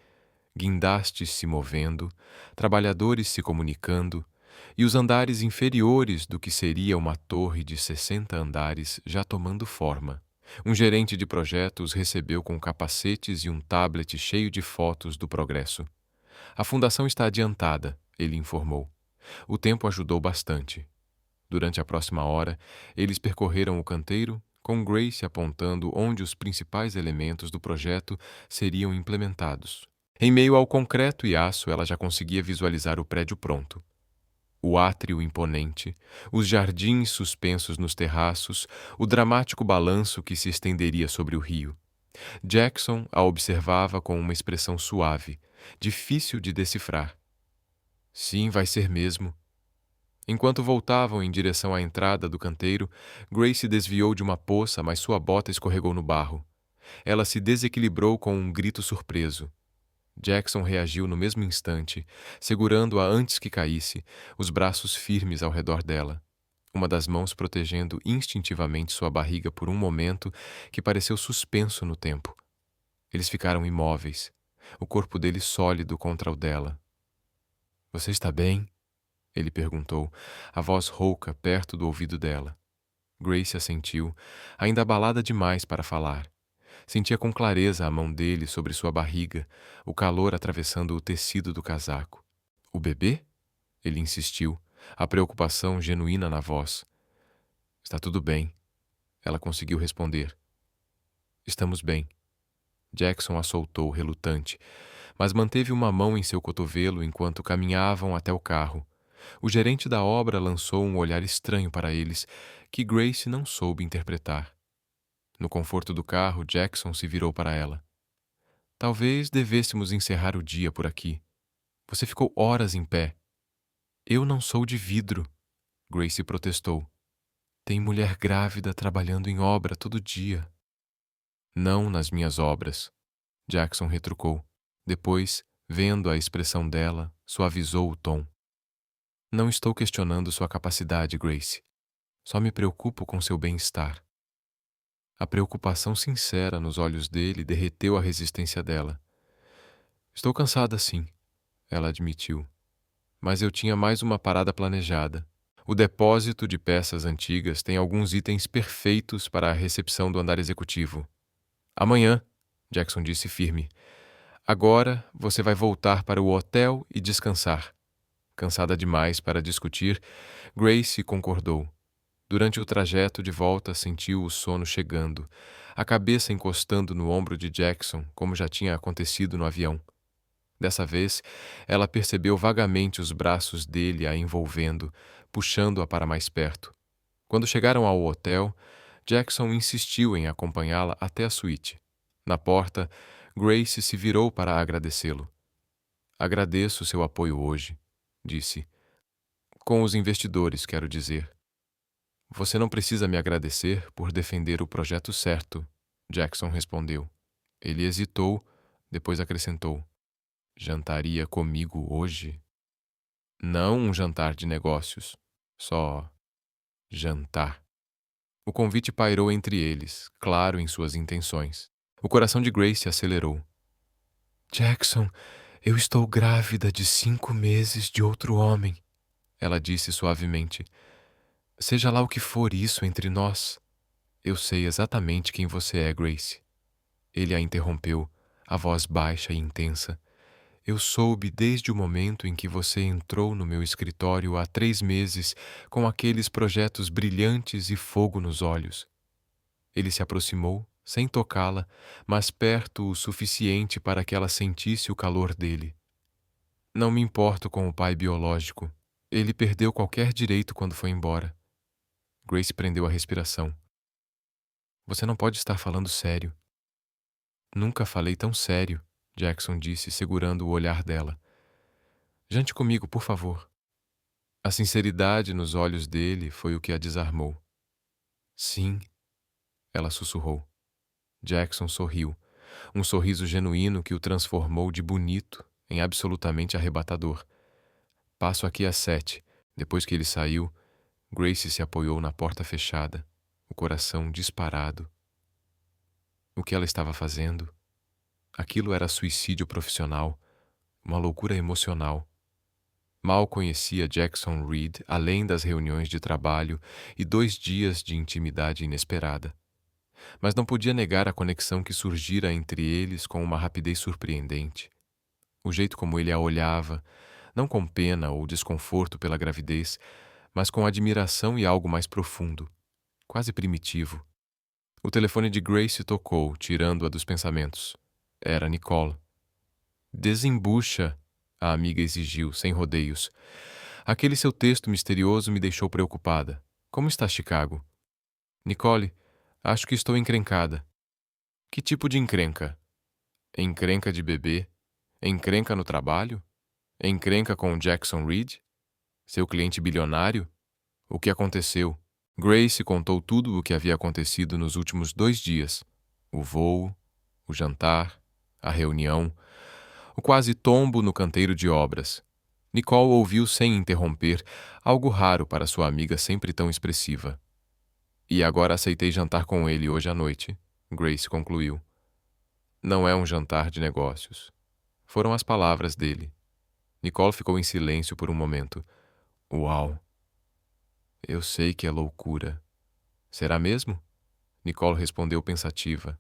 guindastes se movendo, trabalhadores se comunicando, e os andares inferiores do que seria uma torre de 60 andares já tomando forma. Um gerente de projeto os recebeu com capacetes e um tablet cheio de fotos do progresso. A fundação está adiantada, ele informou. O tempo ajudou bastante. Durante a próxima hora, eles percorreram o canteiro, com Grace apontando onde os principais elementos do projeto seriam implementados. Em meio ao concreto e aço, ela já conseguia visualizar o prédio pronto. O átrio imponente, os jardins suspensos nos terraços, o dramático balanço que se estenderia sobre o rio. Jackson a observava com uma expressão suave, difícil de decifrar. Sim, vai ser mesmo. Enquanto voltavam em direção à entrada do canteiro, Grace desviou de uma poça, mas sua bota escorregou no barro. Ela se desequilibrou com um grito surpreso. Jackson reagiu no mesmo instante, segurando-a antes que caísse, os braços firmes ao redor dela, uma das mãos protegendo instintivamente sua barriga por um momento que pareceu suspenso no tempo. Eles ficaram imóveis, o corpo dele sólido contra o dela. — Você está bem? Ele perguntou, a voz rouca perto do ouvido dela. Grace assentiu, ainda abalada demais para falar. Sentia com clareza a mão dele sobre sua barriga, o calor atravessando o tecido do casaco. — O bebê? Ele insistiu, a preocupação genuína na voz. — Está tudo bem. Ela conseguiu responder. — Estamos bem. Jackson a soltou, relutante, mas manteve uma mão em seu cotovelo enquanto caminhavam até o carro. O gerente da obra lançou um olhar estranho para eles, que Grace não soube interpretar. No conforto do carro, Jackson se virou para ela. — Talvez devêssemos encerrar o dia por aqui. Você ficou horas em pé. — Eu não sou de vidro, Grace protestou. Tem mulher grávida trabalhando em obra todo dia. — Não nas minhas obras, Jackson retrucou. Depois, vendo a expressão dela, suavizou o tom. — Não estou questionando sua capacidade, Grace. Só me preocupo com seu bem-estar. A preocupação sincera nos olhos dele derreteu a resistência dela. — Estou cansada, sim, ela admitiu. Mas eu tinha mais uma parada planejada. O depósito de peças antigas tem alguns itens perfeitos para a recepção do andar executivo. — Amanhã, Jackson disse firme. Agora você vai voltar para o hotel e descansar. Cansada demais para discutir, Grace concordou. Durante o trajeto de volta sentiu o sono chegando, a cabeça encostando no ombro de Jackson, como já tinha acontecido no avião. Dessa vez, ela percebeu vagamente os braços dele a envolvendo, puxando-a para mais perto. Quando chegaram ao hotel, Jackson insistiu em acompanhá-la até a suíte. Na porta, Grace se virou para agradecê-lo. — Agradeço seu apoio hoje, disse. — Com os investidores, quero dizer. — Você não precisa me agradecer por defender o projeto certo, Jackson respondeu. Ele hesitou, depois acrescentou. — Jantaria comigo hoje? — Não um jantar de negócios, só jantar. O convite pairou entre eles, claro em suas intenções. O coração de Grace acelerou. — Jackson, eu estou grávida de 5 meses de outro homem, ela disse suavemente. Seja lá o que for isso entre nós, eu sei exatamente quem você é, Grace. Ele a interrompeu, a voz baixa e intensa. Eu soube desde o momento em que você entrou no meu escritório há 3 meses com aqueles projetos brilhantes e fogo nos olhos. Ele se aproximou, sem tocá-la, mas perto o suficiente para que ela sentisse o calor dele. Não me importo com o pai biológico. Ele perdeu qualquer direito quando foi embora. Grace prendeu a respiração. Você não pode estar falando sério. Nunca falei tão sério, Jackson disse, segurando o olhar dela. Jante comigo, por favor. A sinceridade nos olhos dele foi o que a desarmou. Sim, ela sussurrou. Jackson sorriu, um sorriso genuíno que o transformou de bonito em absolutamente arrebatador. Passo aqui às 7. Depois que ele saiu, Grace se apoiou na porta fechada, o coração disparado. O que ela estava fazendo? Aquilo era suicídio profissional, uma loucura emocional. Mal conhecia Jackson Reed além das reuniões de trabalho e 2 dias de intimidade inesperada. Mas não podia negar a conexão que surgira entre eles com uma rapidez surpreendente. O jeito como ele a olhava, não com pena ou desconforto pela gravidez, mas com admiração e algo mais profundo, quase primitivo. O telefone de Grace tocou, tirando-a dos pensamentos. Era Nicole. Desembucha, a amiga exigiu, sem rodeios. Aquele seu texto misterioso me deixou preocupada. Como está Chicago? Nicole, acho que estou encrencada. Que tipo de encrenca? Encrenca de bebê? Encrenca no trabalho? Encrenca com Jackson Reed? Seu cliente bilionário? O que aconteceu? Grace contou tudo o que havia acontecido nos últimos 2 dias. O voo, o jantar, a reunião, o quase tombo no canteiro de obras. Nicole ouviu sem interromper, algo raro para sua amiga sempre tão expressiva. E agora aceitei jantar com ele hoje à noite, Grace concluiu. Não é um jantar de negócios. Foram as palavras dele. Nicole ficou em silêncio por um momento. Uau! Eu sei que é loucura. Será mesmo? Nicole respondeu pensativa.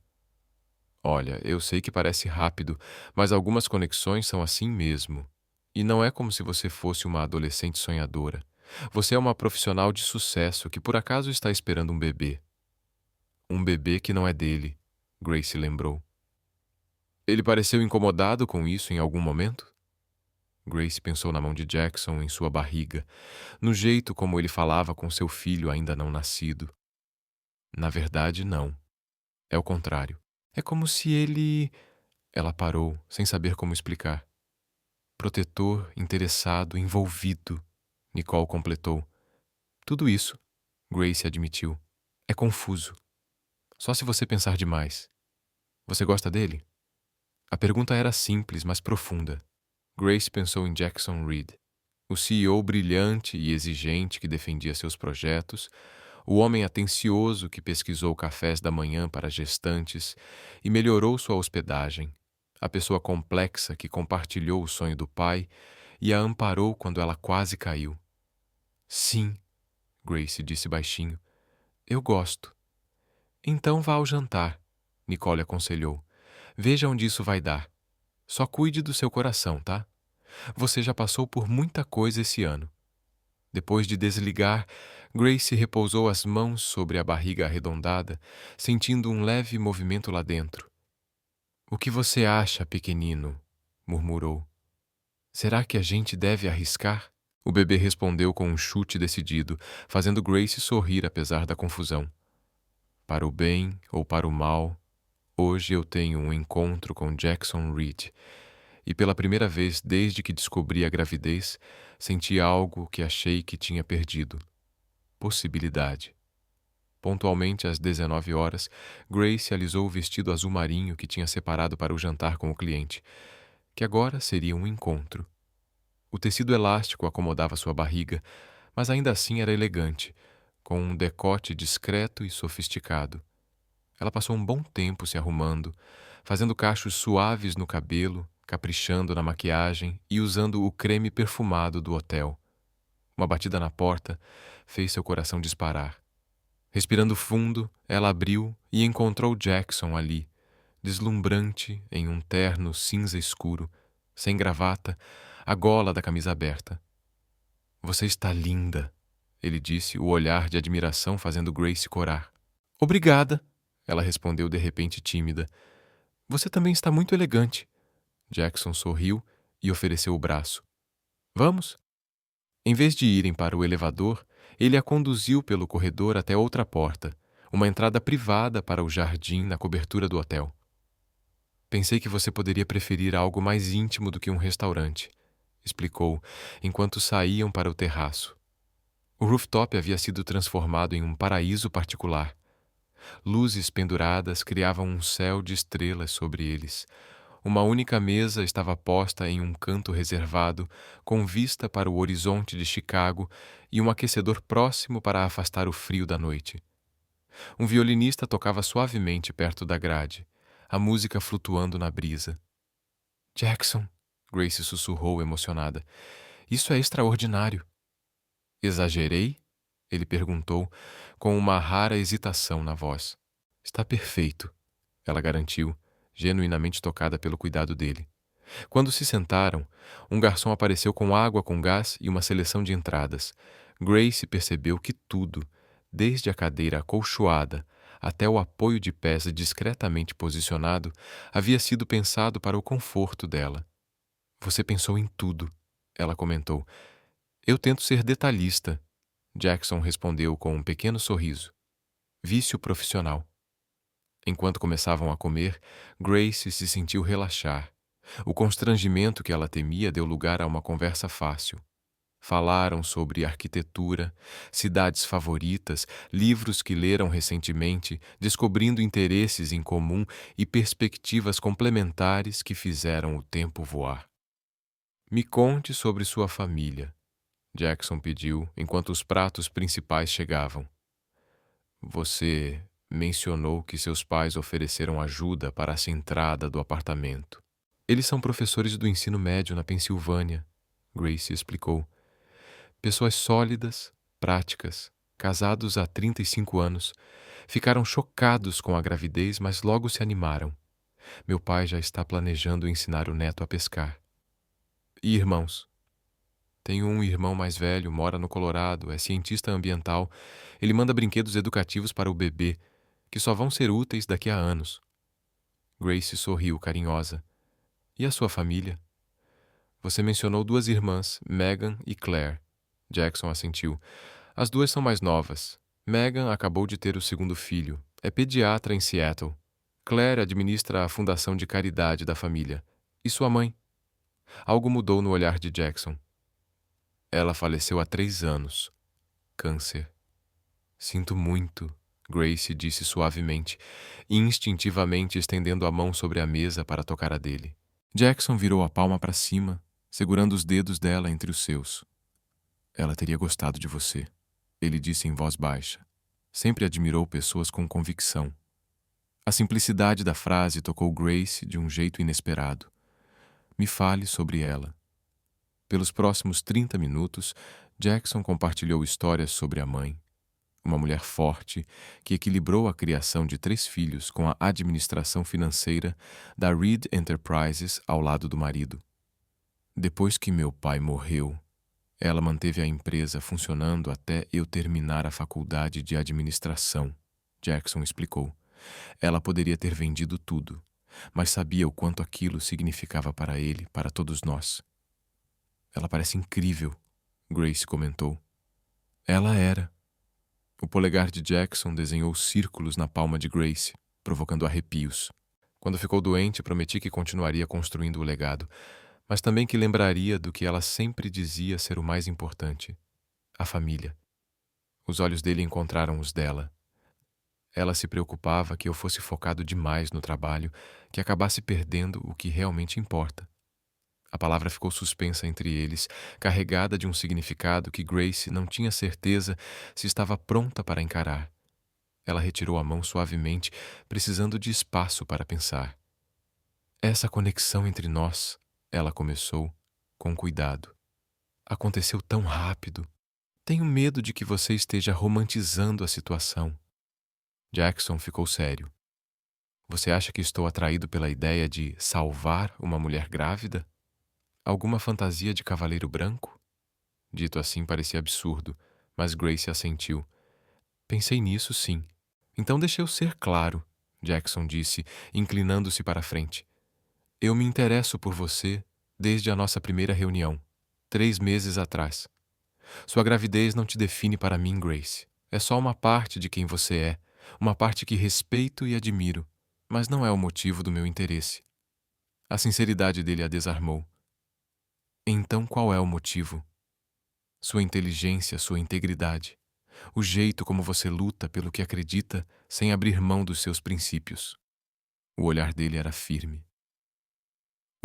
Olha, eu sei que parece rápido, mas algumas conexões são assim mesmo. E não é como se você fosse uma adolescente sonhadora. Você é uma profissional de sucesso que por acaso está esperando um bebê. Um bebê que não é dele, Grace lembrou. Ele pareceu incomodado com isso em algum momento? Grace pensou na mão de Jackson em sua barriga, no jeito como ele falava com seu filho ainda não nascido. Na verdade, não. É o contrário. É como se ele... Ela parou, sem saber como explicar. Protetor, interessado, envolvido, Nicole completou. Tudo isso, Grace admitiu, é confuso. Só se você pensar demais. Você gosta dele? A pergunta era simples, mas profunda. Grace pensou em Jackson Reed, o CEO brilhante e exigente que defendia seus projetos, o homem atencioso que pesquisou cafés da manhã para gestantes e melhorou sua hospedagem, a pessoa complexa que compartilhou o sonho do pai e a amparou quando ela quase caiu. Sim, Grace disse baixinho, eu gosto. Então vá ao jantar, Nicole aconselhou. Veja onde isso vai dar. Só cuide do seu coração, tá? Você já passou por muita coisa esse ano. Depois de desligar, Grace repousou as mãos sobre a barriga arredondada, sentindo um leve movimento lá dentro. O que você acha, pequenino? Murmurou. Será que a gente deve arriscar? O bebê respondeu com um chute decidido, fazendo Grace sorrir apesar da confusão. Para o bem ou para o mal, hoje eu tenho um encontro com Jackson Reed. E pela primeira vez desde que descobri a gravidez, senti algo que achei que tinha perdido. Possibilidade. Pontualmente às 19 horas, Grace alisou o vestido azul marinho que tinha separado para o jantar com o cliente, que agora seria um encontro. O tecido elástico acomodava sua barriga, mas ainda assim era elegante, com um decote discreto e sofisticado. Ela passou um bom tempo se arrumando, fazendo cachos suaves no cabelo, caprichando na maquiagem e usando o creme perfumado do hotel. Uma batida na porta fez seu coração disparar. Respirando fundo, ela abriu e encontrou Jackson ali, deslumbrante em um terno cinza escuro, sem gravata, a gola da camisa aberta. Você está linda, ele disse, o olhar de admiração fazendo Grace corar. Obrigada, ela respondeu de repente tímida. Você também está muito elegante. Jackson sorriu e ofereceu o braço. Vamos? Em vez de irem para o elevador, ele a conduziu pelo corredor até outra porta, uma entrada privada para o jardim na cobertura do hotel. Pensei que você poderia preferir algo mais íntimo do que um restaurante, explicou, enquanto saíam para o terraço. O rooftop havia sido transformado em um paraíso particular. Luzes penduradas criavam um céu de estrelas sobre eles, Uma única mesa estava posta em um canto reservado, com vista para o horizonte de Chicago e um aquecedor próximo para afastar o frio da noite. Um violinista tocava suavemente perto da grade, a música flutuando na brisa. Jackson, Grace sussurrou emocionada. Isso é extraordinário. Exagerei? Ele perguntou, com uma rara hesitação na voz. Está perfeito, ela garantiu, genuinamente tocada pelo cuidado dele. Quando se sentaram, um garçom apareceu com água com gás e uma seleção de entradas. Grace percebeu que tudo, desde a cadeira acolchoada até o apoio de pés discretamente posicionado, havia sido pensado para o conforto dela. Você pensou em tudo, ela comentou. Eu tento ser detalhista, Jackson respondeu com um pequeno sorriso. Vício profissional. Enquanto começavam a comer, Grace se sentiu relaxar. O constrangimento que ela temia deu lugar a uma conversa fácil. Falaram sobre arquitetura, cidades favoritas, livros que leram recentemente, descobrindo interesses em comum e perspectivas complementares que fizeram o tempo voar. Me conte sobre sua família, Jackson pediu enquanto os pratos principais chegavam. Você mencionou que seus pais ofereceram ajuda para essa entrada do apartamento. Eles são professores do ensino médio na Pensilvânia, Grace explicou. Pessoas sólidas, práticas, casados há 35 anos, ficaram chocados com a gravidez, mas logo se animaram. Meu pai já está planejando ensinar o neto a pescar. E irmãos? Tenho um irmão mais velho, mora no Colorado, é cientista ambiental. Ele manda brinquedos educativos para o bebê, que só vão ser úteis daqui a anos. Grace sorriu, carinhosa. E a sua família? Você mencionou 2 irmãs, Megan e Claire. Jackson assentiu. As 2 são mais novas. Megan acabou de ter o segundo filho. É pediatra em Seattle. Claire administra a fundação de caridade da família. E sua mãe? Algo mudou no olhar de Jackson. Ela faleceu há 3 anos. Câncer. Sinto muito, Grace disse suavemente, instintivamente estendendo a mão sobre a mesa para tocar a dele. Jackson virou a palma para cima, segurando os dedos dela entre os seus. Ela teria gostado de você, ele disse em voz baixa. Sempre admirou pessoas com convicção. A simplicidade da frase tocou Grace de um jeito inesperado. Me fale sobre ela. Pelos próximos 30 minutos, Jackson compartilhou histórias sobre a mãe, uma mulher forte que equilibrou a criação de 3 filhos com a administração financeira da Reed Enterprises ao lado do marido. Depois que meu pai morreu, ela manteve a empresa funcionando até eu terminar a faculdade de administração, Jackson explicou. Ela poderia ter vendido tudo, mas sabia o quanto aquilo significava para ele, para todos nós. Ela parece incrível, Grace comentou. Ela era. O polegar de Jackson desenhou círculos na palma de Grace, provocando arrepios. Quando ficou doente, prometi que continuaria construindo o legado, mas também que lembraria do que ela sempre dizia ser o mais importante: a família. Os olhos dele encontraram os dela. Ela se preocupava que eu fosse focado demais no trabalho, que acabasse perdendo o que realmente importa. A palavra ficou suspensa entre eles, carregada de um significado que Grace não tinha certeza se estava pronta para encarar. Ela retirou a mão suavemente, precisando de espaço para pensar. Essa conexão entre nós, ela começou, com cuidado. Aconteceu tão rápido. Tenho medo de que você esteja romantizando a situação. Jackson ficou sério. Você acha que estou atraído pela ideia de salvar uma mulher grávida? Alguma fantasia de cavaleiro branco? Dito assim parecia absurdo, mas Grace assentiu. Pensei nisso, sim. Então deixe eu ser claro, Jackson disse, inclinando-se para a frente. Eu me interesso por você desde a nossa primeira reunião, 3 meses atrás. Sua gravidez não te define para mim, Grace. É só uma parte de quem você é, uma parte que respeito e admiro, mas não é o motivo do meu interesse. A sinceridade dele a desarmou. Então qual é o motivo? Sua inteligência, sua integridade. O jeito como você luta pelo que acredita sem abrir mão dos seus princípios. O olhar dele era firme.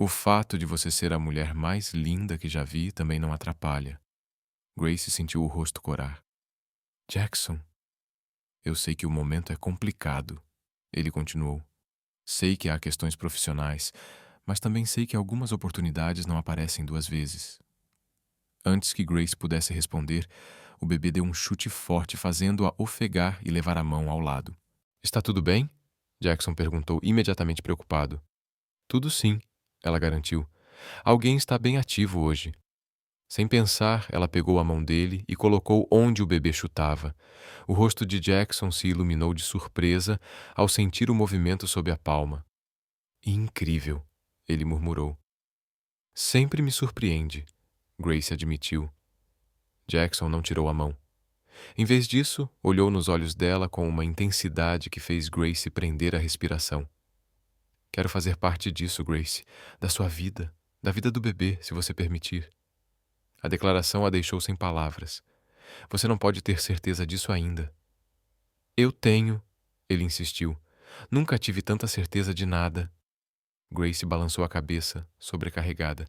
O fato de você ser a mulher mais linda que já vi também não atrapalha. Grace sentiu o rosto corar. Jackson, eu sei que o momento é complicado, ele continuou. Sei que há questões profissionais, mas também sei que algumas oportunidades não aparecem duas vezes. Antes que Grace pudesse responder, o bebê deu um chute forte, fazendo-a ofegar e levar a mão ao lado. Está tudo bem? Jackson perguntou, imediatamente preocupado. Tudo sim, ela garantiu. Alguém está bem ativo hoje. Sem pensar, ela pegou a mão dele e colocou onde o bebê chutava. O rosto de Jackson se iluminou de surpresa ao sentir o movimento sob a palma. Incrível, ele murmurou. Sempre me surpreende, Grace admitiu. Jackson não tirou a mão. Em vez disso, olhou nos olhos dela com uma intensidade que fez Grace prender a respiração. Quero fazer parte disso, Grace, da sua vida, da vida do bebê, se você permitir. A declaração a deixou sem palavras. Você não pode ter certeza disso ainda. Eu tenho, ele insistiu. Nunca tive tanta certeza de nada. Grace balançou a cabeça, sobrecarregada.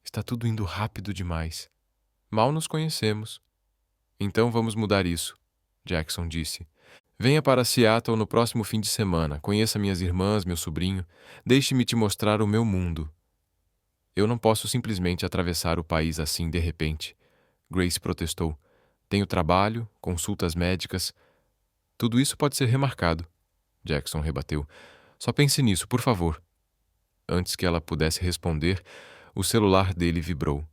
Está tudo indo rápido demais. Mal nos conhecemos. Então vamos mudar isso, Jackson disse. Venha para Seattle no próximo fim de semana. Conheça minhas irmãs, meu sobrinho. Deixe-me te mostrar o meu mundo. Eu não posso simplesmente atravessar o país assim de repente. Grace protestou. Tenho trabalho, consultas médicas. Tudo isso pode ser remarcado, Jackson rebateu. Só pense nisso, por favor. Antes que ela pudesse responder, o celular dele vibrou.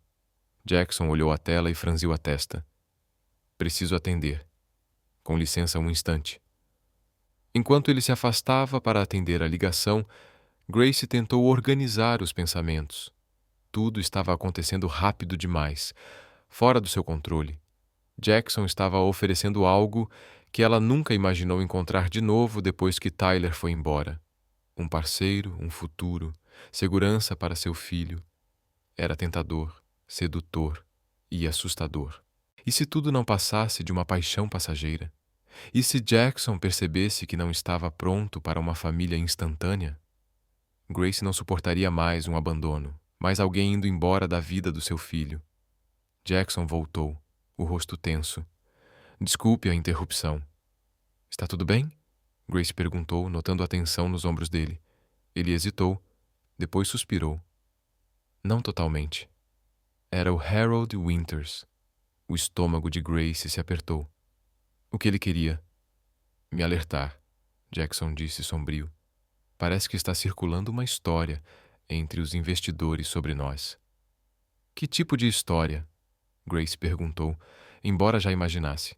Jackson olhou a tela e franziu a testa. Preciso atender. Com licença um instante. Enquanto ele se afastava para atender a ligação, Grace tentou organizar os pensamentos. Tudo estava acontecendo rápido demais, fora do seu controle. Jackson estava oferecendo algo que ela nunca imaginou encontrar de novo depois que Tyler foi embora. Um parceiro, um futuro, segurança para seu filho. Era tentador, sedutor e assustador. E se tudo não passasse de uma paixão passageira? E se Jackson percebesse que não estava pronto para uma família instantânea? Grace não suportaria mais um abandono, mais alguém indo embora da vida do seu filho. Jackson voltou, o rosto tenso. Desculpe a interrupção. Está tudo bem? Grace perguntou, notando a tensão nos ombros dele. Ele hesitou, depois suspirou. Não totalmente. Era o Harold Winters. O estômago de Grace se apertou. O que ele queria? Me alertar, Jackson disse sombrio. Parece que está circulando uma história entre os investidores sobre nós. Que tipo de história? Grace perguntou, embora já imaginasse.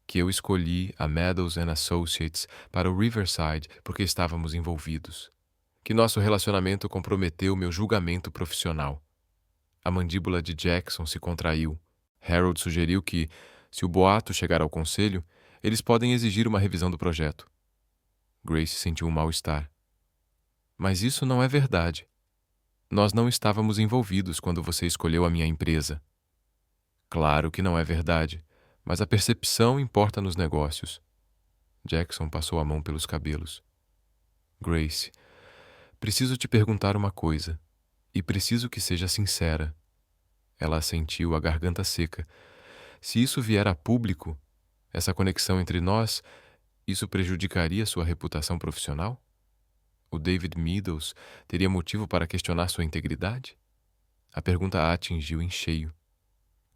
Que eu escolhi a Meadows and Associates para o Riverside porque estávamos envolvidos. Que nosso relacionamento comprometeu meu julgamento profissional. A mandíbula de Jackson se contraiu. Harold sugeriu que, se o boato chegar ao conselho, eles podem exigir uma revisão do projeto. Grace sentiu um mal-estar. Mas isso não é verdade. Nós não estávamos envolvidos quando você escolheu a minha empresa. Claro que não é verdade, mas a percepção importa nos negócios. Jackson passou a mão pelos cabelos. Grace, preciso te perguntar uma coisa, e preciso que seja sincera. Ela assentiu, a garganta seca. Se isso vier a público, essa conexão entre nós, isso prejudicaria sua reputação profissional? O David Meadows teria motivo para questionar sua integridade? A pergunta a atingiu em cheio.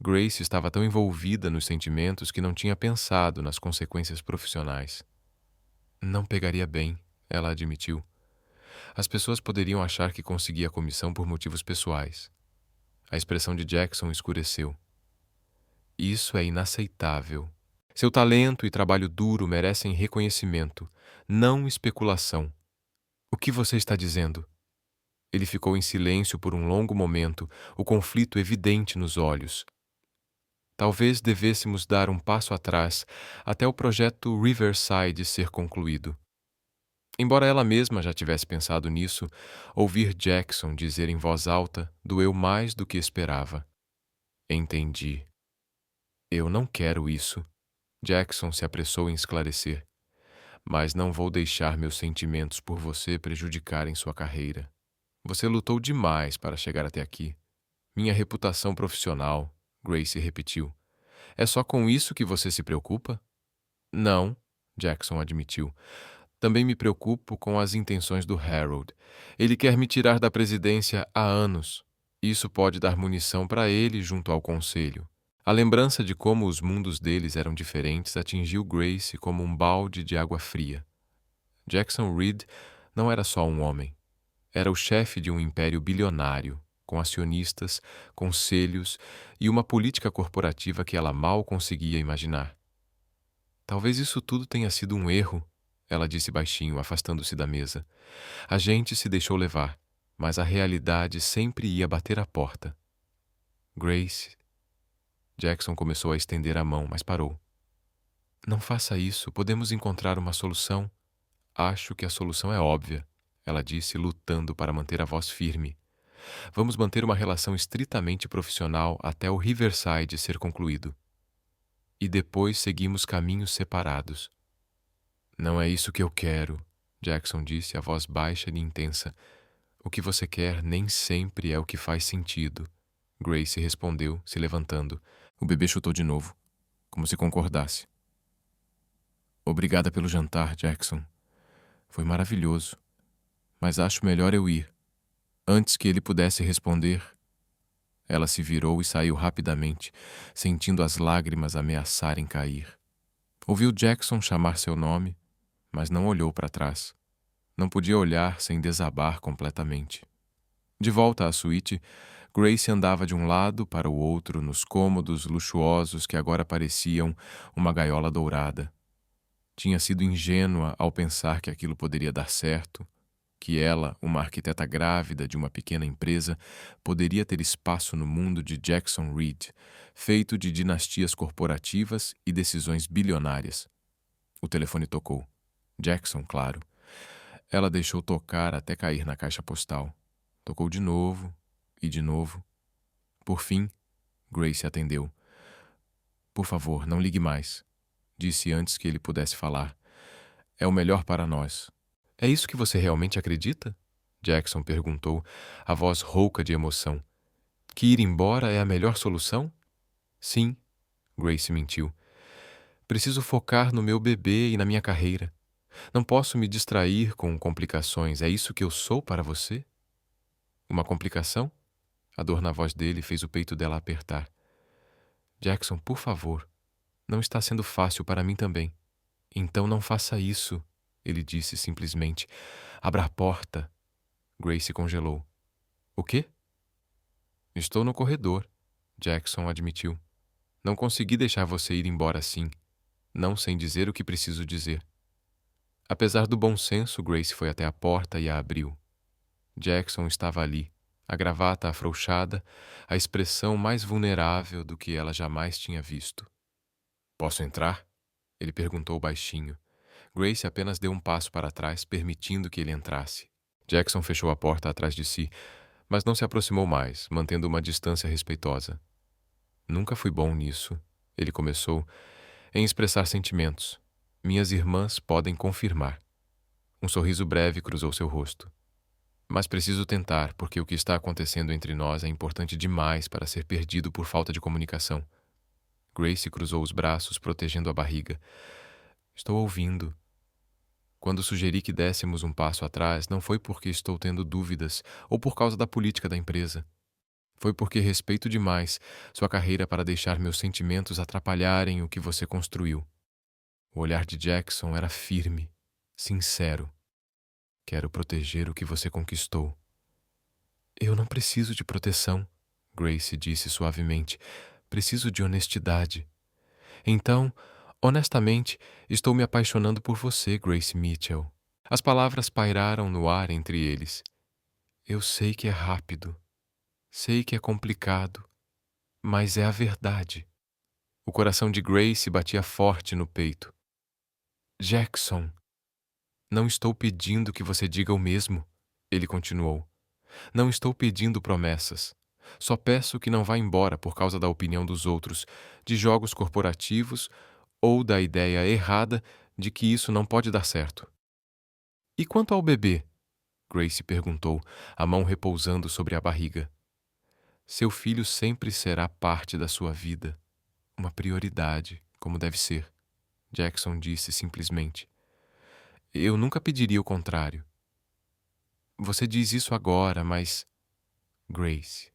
Grace estava tão envolvida nos sentimentos que não tinha pensado nas consequências profissionais. Não pegaria bem, ela admitiu. As pessoas poderiam achar que conseguia a comissão por motivos pessoais. A expressão de Jackson escureceu. Isso é inaceitável. Seu talento e trabalho duro merecem reconhecimento, não especulação. O que você está dizendo? Ele ficou em silêncio por um longo momento, o conflito evidente nos olhos. Talvez devêssemos dar um passo atrás até o projeto Riverside ser concluído. Embora ela mesma já tivesse pensado nisso, ouvir Jackson dizer em voz alta doeu mais do que esperava. Entendi. Eu não quero isso. Jackson se apressou em esclarecer. Mas não vou deixar meus sentimentos por você prejudicarem sua carreira. Você lutou demais para chegar até aqui. Minha reputação profissional, Gracie repetiu. É só com isso que você se preocupa? Não, Jackson admitiu. Também me preocupo com as intenções do Harold. Ele quer me tirar da presidência há anos. Isso pode dar munição para ele junto ao conselho. A lembrança de como os mundos deles eram diferentes atingiu Grace como um balde de água fria. Jackson Reed não era só um homem. Era o chefe de um império bilionário, com acionistas, conselhos e uma política corporativa que ela mal conseguia imaginar. Talvez isso tudo tenha sido um erro, ela disse baixinho, afastando-se da mesa. A gente se deixou levar, mas a realidade sempre ia bater à porta. Grace. Jackson começou a estender a mão, mas parou. Não faça isso, podemos encontrar uma solução. Acho que a solução é óbvia, ela disse, lutando para manter a voz firme. Vamos manter uma relação estritamente profissional até o Riverside ser concluído. E depois seguimos caminhos separados. Não é isso que eu quero, Jackson disse, a voz baixa e intensa. O que você quer nem sempre é o que faz sentido. Grace respondeu, se levantando. O bebê chutou de novo, como se concordasse. Obrigada pelo jantar, Jackson. Foi maravilhoso. Mas acho melhor eu ir. Antes que ele pudesse responder, ela se virou e saiu rapidamente, sentindo as lágrimas ameaçarem cair. Ouviu Jackson chamar seu nome, mas não olhou para trás. Não podia olhar sem desabar completamente. De volta à suíte, Grace andava de um lado para o outro nos cômodos luxuosos que agora pareciam uma gaiola dourada. Tinha sido ingênua ao pensar que aquilo poderia dar certo, que ela, uma arquiteta grávida de uma pequena empresa, poderia ter espaço no mundo de Jackson Reed, feito de dinastias corporativas e decisões bilionárias. O telefone tocou. Jackson, claro. Ela deixou tocar até cair na caixa postal. Tocou de novo e de novo. Por fim, Grace atendeu. Por favor, não ligue mais, disse antes que ele pudesse falar. É o melhor para nós. É isso que você realmente acredita? Jackson perguntou, a voz rouca de emoção. Que ir embora é a melhor solução? Sim, Grace mentiu. Preciso focar no meu bebê e na minha carreira. Não posso me distrair com complicações. É isso que eu sou para você? Uma complicação? A dor na voz dele fez o peito dela apertar. Jackson, por favor. Não está sendo fácil para mim também. Então não faça isso, ele disse simplesmente. Abra a porta. Grace congelou. O quê? Estou no corredor, Jackson admitiu. Não consegui deixar você ir embora assim, não sem dizer o que preciso dizer. Apesar do bom senso, Grace foi até a porta e a abriu. Jackson estava ali, a gravata afrouxada, a expressão mais vulnerável do que ela jamais tinha visto. Posso entrar? Ele perguntou baixinho. Grace apenas deu um passo para trás, permitindo que ele entrasse. Jackson fechou a porta atrás de si, mas não se aproximou mais, mantendo uma distância respeitosa. Nunca fui bom nisso, ele começou, em expressar sentimentos. Minhas irmãs podem confirmar. Um sorriso breve cruzou seu rosto. Mas preciso tentar, porque o que está acontecendo entre nós é importante demais para ser perdido por falta de comunicação. Grace cruzou os braços, protegendo a barriga. Estou ouvindo. Quando sugeri que dessemos um passo atrás, não foi porque estou tendo dúvidas ou por causa da política da empresa. Foi porque respeito demais sua carreira para deixar meus sentimentos atrapalharem o que você construiu. O olhar de Jackson era firme, sincero. Quero proteger o que você conquistou. Eu não preciso de proteção, Grace disse suavemente. Preciso de honestidade. Então, honestamente, estou me apaixonando por você, Grace Mitchell. As palavras pairaram no ar entre eles. Eu sei que é rápido. Sei que é complicado. Mas é a verdade. O coração de Grace batia forte no peito. Jackson, não estou pedindo que você diga o mesmo, ele continuou. Não estou pedindo promessas. Só peço que não vá embora por causa da opinião dos outros, de jogos corporativos ou da ideia errada de que isso não pode dar certo. E quanto ao bebê? Grace perguntou, a mão repousando sobre a barriga. Seu filho sempre será parte da sua vida. Uma prioridade, como deve ser, Jackson disse simplesmente. Eu nunca pediria o contrário. Você diz isso agora, mas... Grace.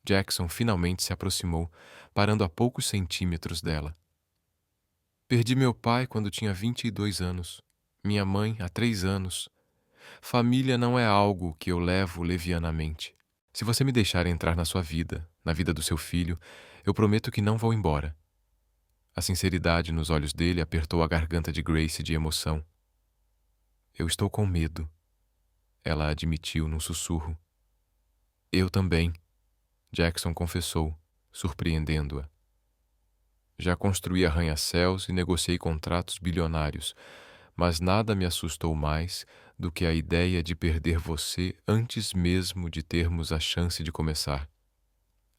Jackson finalmente se aproximou, parando a poucos centímetros dela. Perdi meu pai quando tinha 22 anos. Minha mãe há 3 anos. Família não é algo que eu levo levianamente. Se você me deixar entrar na sua vida, na vida do seu filho, eu prometo que não vou embora. A sinceridade nos olhos dele apertou a garganta de Grace de emoção. Eu estou com medo, ela admitiu num sussurro. Eu também, Jackson confessou, surpreendendo-a. Já construí arranha-céus e negociei contratos bilionários, mas nada me assustou mais do que a ideia de perder você antes mesmo de termos a chance de começar.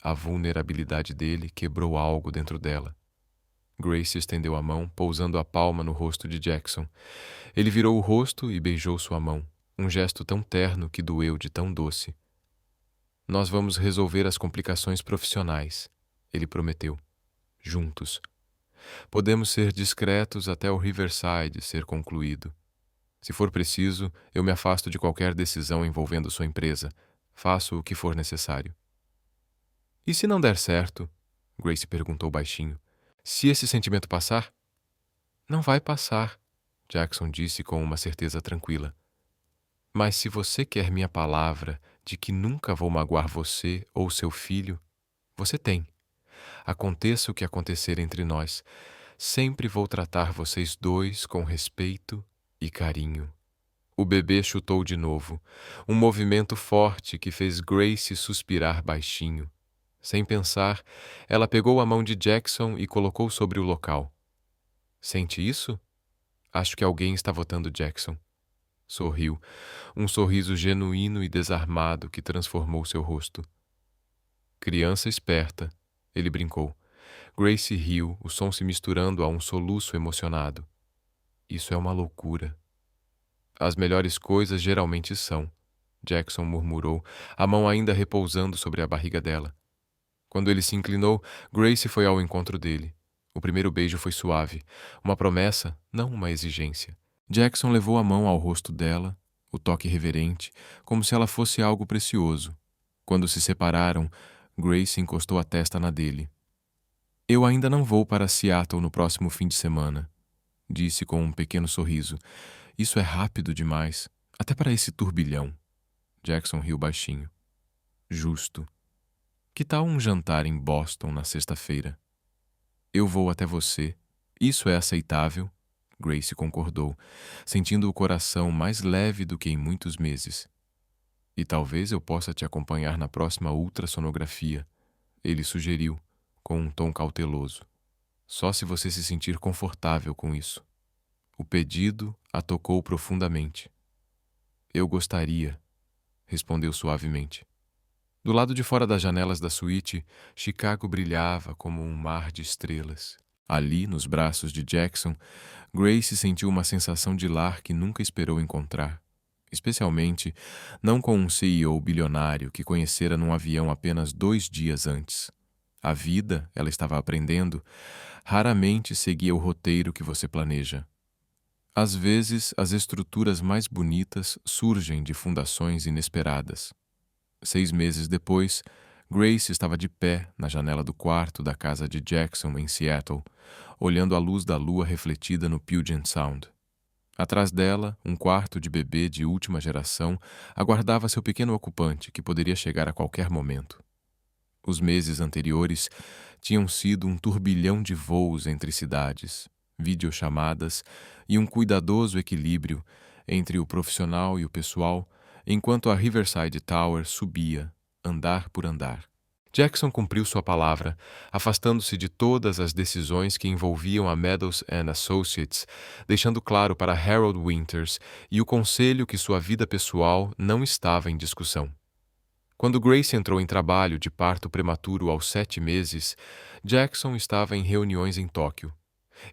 A vulnerabilidade dele quebrou algo dentro dela. Grace estendeu a mão, pousando a palma no rosto de Jackson. Ele virou o rosto e beijou sua mão, um gesto tão terno que doeu de tão doce. Nós vamos resolver as complicações profissionais, ele prometeu. Juntos. Podemos ser discretos até o Riverside ser concluído. Se for preciso, eu me afasto de qualquer decisão envolvendo sua empresa. Faço o que for necessário. E se não der certo? Grace perguntou baixinho. Se esse sentimento passar? Não vai passar, Jackson disse com uma certeza tranquila. Mas se você quer minha palavra de que nunca vou magoar você ou seu filho, você tem. Aconteça o que acontecer entre nós, sempre vou tratar vocês dois com respeito e carinho. O bebê chutou de novo, um movimento forte que fez Grace suspirar baixinho. Sem pensar, ela pegou a mão de Jackson e colocou sobre o local. Sente isso? Acho que alguém está votando Jackson. Sorriu, um sorriso genuíno e desarmado que transformou seu rosto. Criança esperta, ele brincou. Grace riu, o som se misturando a um soluço emocionado. Isso é uma loucura. As melhores coisas geralmente são, Jackson murmurou, a mão ainda repousando sobre a barriga dela. Quando ele se inclinou, Grace foi ao encontro dele. O primeiro beijo foi suave, uma promessa, não uma exigência. Jackson levou a mão ao rosto dela, o toque reverente, como se ela fosse algo precioso. Quando se separaram, Grace encostou a testa na dele. Eu ainda não vou para Seattle no próximo fim de semana, disse com um pequeno sorriso. Isso é rápido demais, até para esse turbilhão. Jackson riu baixinho. Justo. Que tal um jantar em Boston na sexta-feira? Eu vou até você. Isso é aceitável? Grace concordou, sentindo o coração mais leve do que em muitos meses. E talvez eu possa te acompanhar na próxima ultrassonografia, ele sugeriu, com um tom cauteloso. Só se você se sentir confortável com isso. O pedido a tocou profundamente. Eu gostaria, respondeu suavemente. Do lado de fora das janelas da suíte, Chicago brilhava como um mar de estrelas. Ali, nos braços de Jackson, Grace sentiu uma sensação de lar que nunca esperou encontrar. Especialmente, não com um CEO bilionário que conhecera num avião apenas 2 dias antes. A vida, ela estava aprendendo, raramente seguia o roteiro que você planeja. Às vezes, as estruturas mais bonitas surgem de fundações inesperadas. 6 meses depois, Grace estava de pé na janela do quarto da casa de Jackson em Seattle, olhando a luz da lua refletida no Puget Sound. Atrás dela, um quarto de bebê de última geração aguardava seu pequeno ocupante, que poderia chegar a qualquer momento. Os meses anteriores tinham sido um turbilhão de voos entre cidades, videochamadas e um cuidadoso equilíbrio entre o profissional e o pessoal, enquanto a Riverside Tower subia, andar por andar. Jackson cumpriu sua palavra, afastando-se de todas as decisões que envolviam a Meadows & Associates, deixando claro para Harold Winters e o conselho que sua vida pessoal não estava em discussão. Quando Grace entrou em trabalho de parto prematuro aos 7 meses, Jackson estava em reuniões em Tóquio.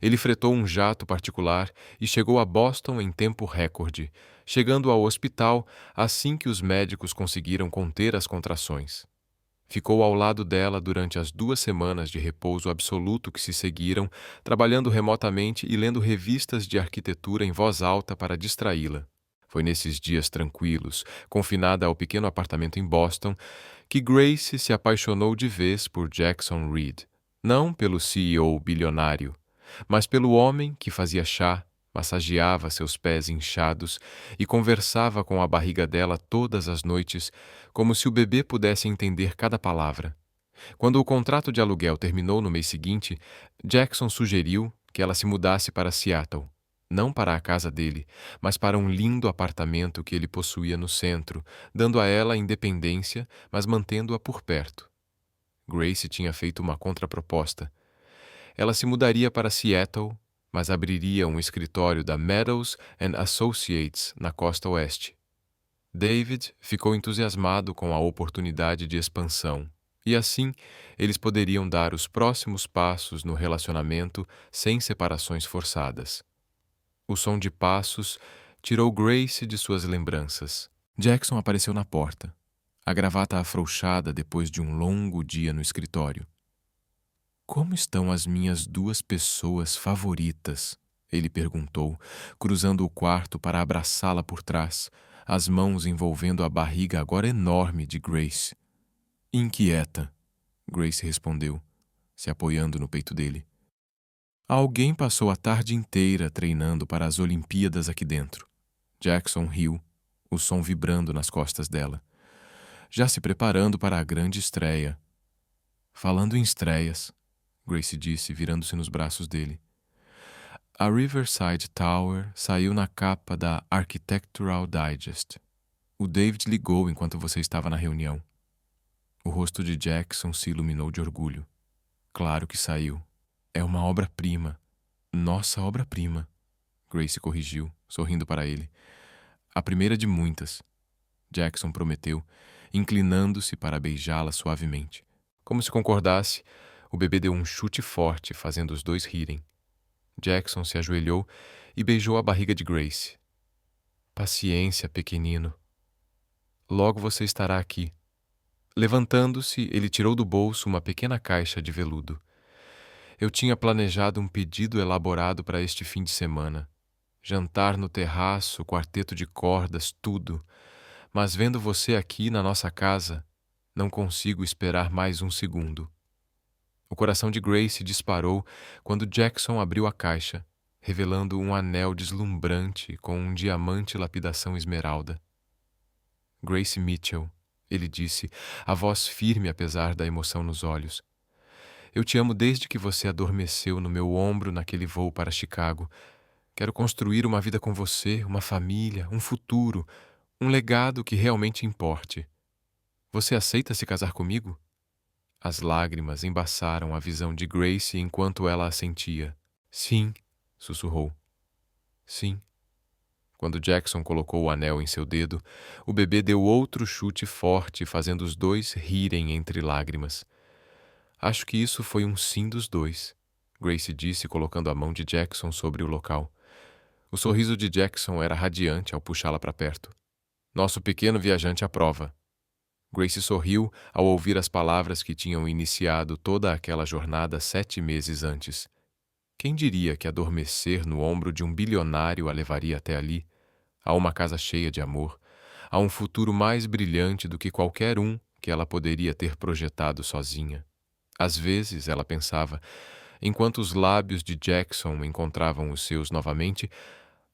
Ele fretou um jato particular e chegou a Boston em tempo recorde, chegando ao hospital assim que os médicos conseguiram conter as contrações. Ficou ao lado dela durante as 2 semanas de repouso absoluto que se seguiram, trabalhando remotamente e lendo revistas de arquitetura em voz alta para distraí-la. Foi nesses dias tranquilos, confinada ao pequeno apartamento em Boston, que Grace se apaixonou de vez por Jackson Reed. Não pelo CEO bilionário, mas pelo homem que fazia chá, massageava seus pés inchados e conversava com a barriga dela todas as noites, como se o bebê pudesse entender cada palavra. Quando o contrato de aluguel terminou no mês seguinte, Jackson sugeriu que ela se mudasse para Seattle, não para a casa dele, mas para um lindo apartamento que ele possuía no centro, dando a ela independência, mas mantendo-a por perto. Grace tinha feito uma contraproposta. Ela se mudaria para Seattle, mas abriria um escritório da Meadows and Associates na costa oeste. David ficou entusiasmado com a oportunidade de expansão, e assim eles poderiam dar os próximos passos no relacionamento sem separações forçadas. O som de passos tirou Grace de suas lembranças. Jackson apareceu na porta, a gravata afrouxada depois de um longo dia no escritório. Como estão as minhas 2 pessoas favoritas? Ele perguntou, cruzando o quarto para abraçá-la por trás, as mãos envolvendo a barriga agora enorme de Grace. Inquieta, Grace respondeu, se apoiando no peito dele. Alguém passou a tarde inteira treinando para as Olimpíadas aqui dentro. Jackson riu, o som vibrando nas costas dela. Já se preparando para a grande estreia. Falando em estreias, Grace disse, virando-se nos braços dele. A Riverside Tower saiu na capa da Architectural Digest. O David ligou enquanto você estava na reunião. O rosto de Jackson se iluminou de orgulho. Claro que saiu. É uma obra-prima. Nossa obra-prima. Grace corrigiu, sorrindo para ele. A primeira de muitas. Jackson prometeu, inclinando-se para beijá-la suavemente. Como se concordasse, o bebê deu um chute forte, fazendo os dois rirem. Jackson se ajoelhou e beijou a barriga de Grace. Paciência, pequenino. Logo você estará aqui. Levantando-se, ele tirou do bolso uma pequena caixa de veludo. Eu tinha planejado um pedido elaborado para este fim de semana. Jantar no terraço, quarteto de cordas, tudo. Mas vendo você aqui na nossa casa, não consigo esperar mais um segundo. O coração de Grace disparou quando Jackson abriu a caixa, revelando um anel deslumbrante com um diamante lapidação esmeralda. Grace Mitchell, ele disse, a voz firme apesar da emoção nos olhos. Eu te amo desde que você adormeceu no meu ombro naquele voo para Chicago. Quero construir uma vida com você, uma família, um futuro, um legado que realmente importe. Você aceita se casar comigo? As lágrimas embaçaram a visão de Grace enquanto ela assentia. Sim, sussurrou. Sim. Quando Jackson colocou o anel em seu dedo, o bebê deu outro chute forte, fazendo os dois rirem entre lágrimas. Acho que isso foi um sim dos dois, Grace disse, colocando a mão de Jackson sobre o local. O sorriso de Jackson era radiante ao puxá-la para perto. Nosso pequeno viajante aprova. Grace sorriu ao ouvir as palavras que tinham iniciado toda aquela jornada 7 meses antes. Quem diria que adormecer no ombro de um bilionário a levaria até ali, a uma casa cheia de amor, a um futuro mais brilhante do que qualquer um que ela poderia ter projetado sozinha. Às vezes, ela pensava, enquanto os lábios de Jackson encontravam os seus novamente,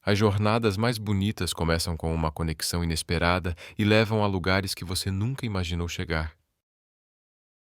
as jornadas mais bonitas começam com uma conexão inesperada e levam a lugares que você nunca imaginou chegar.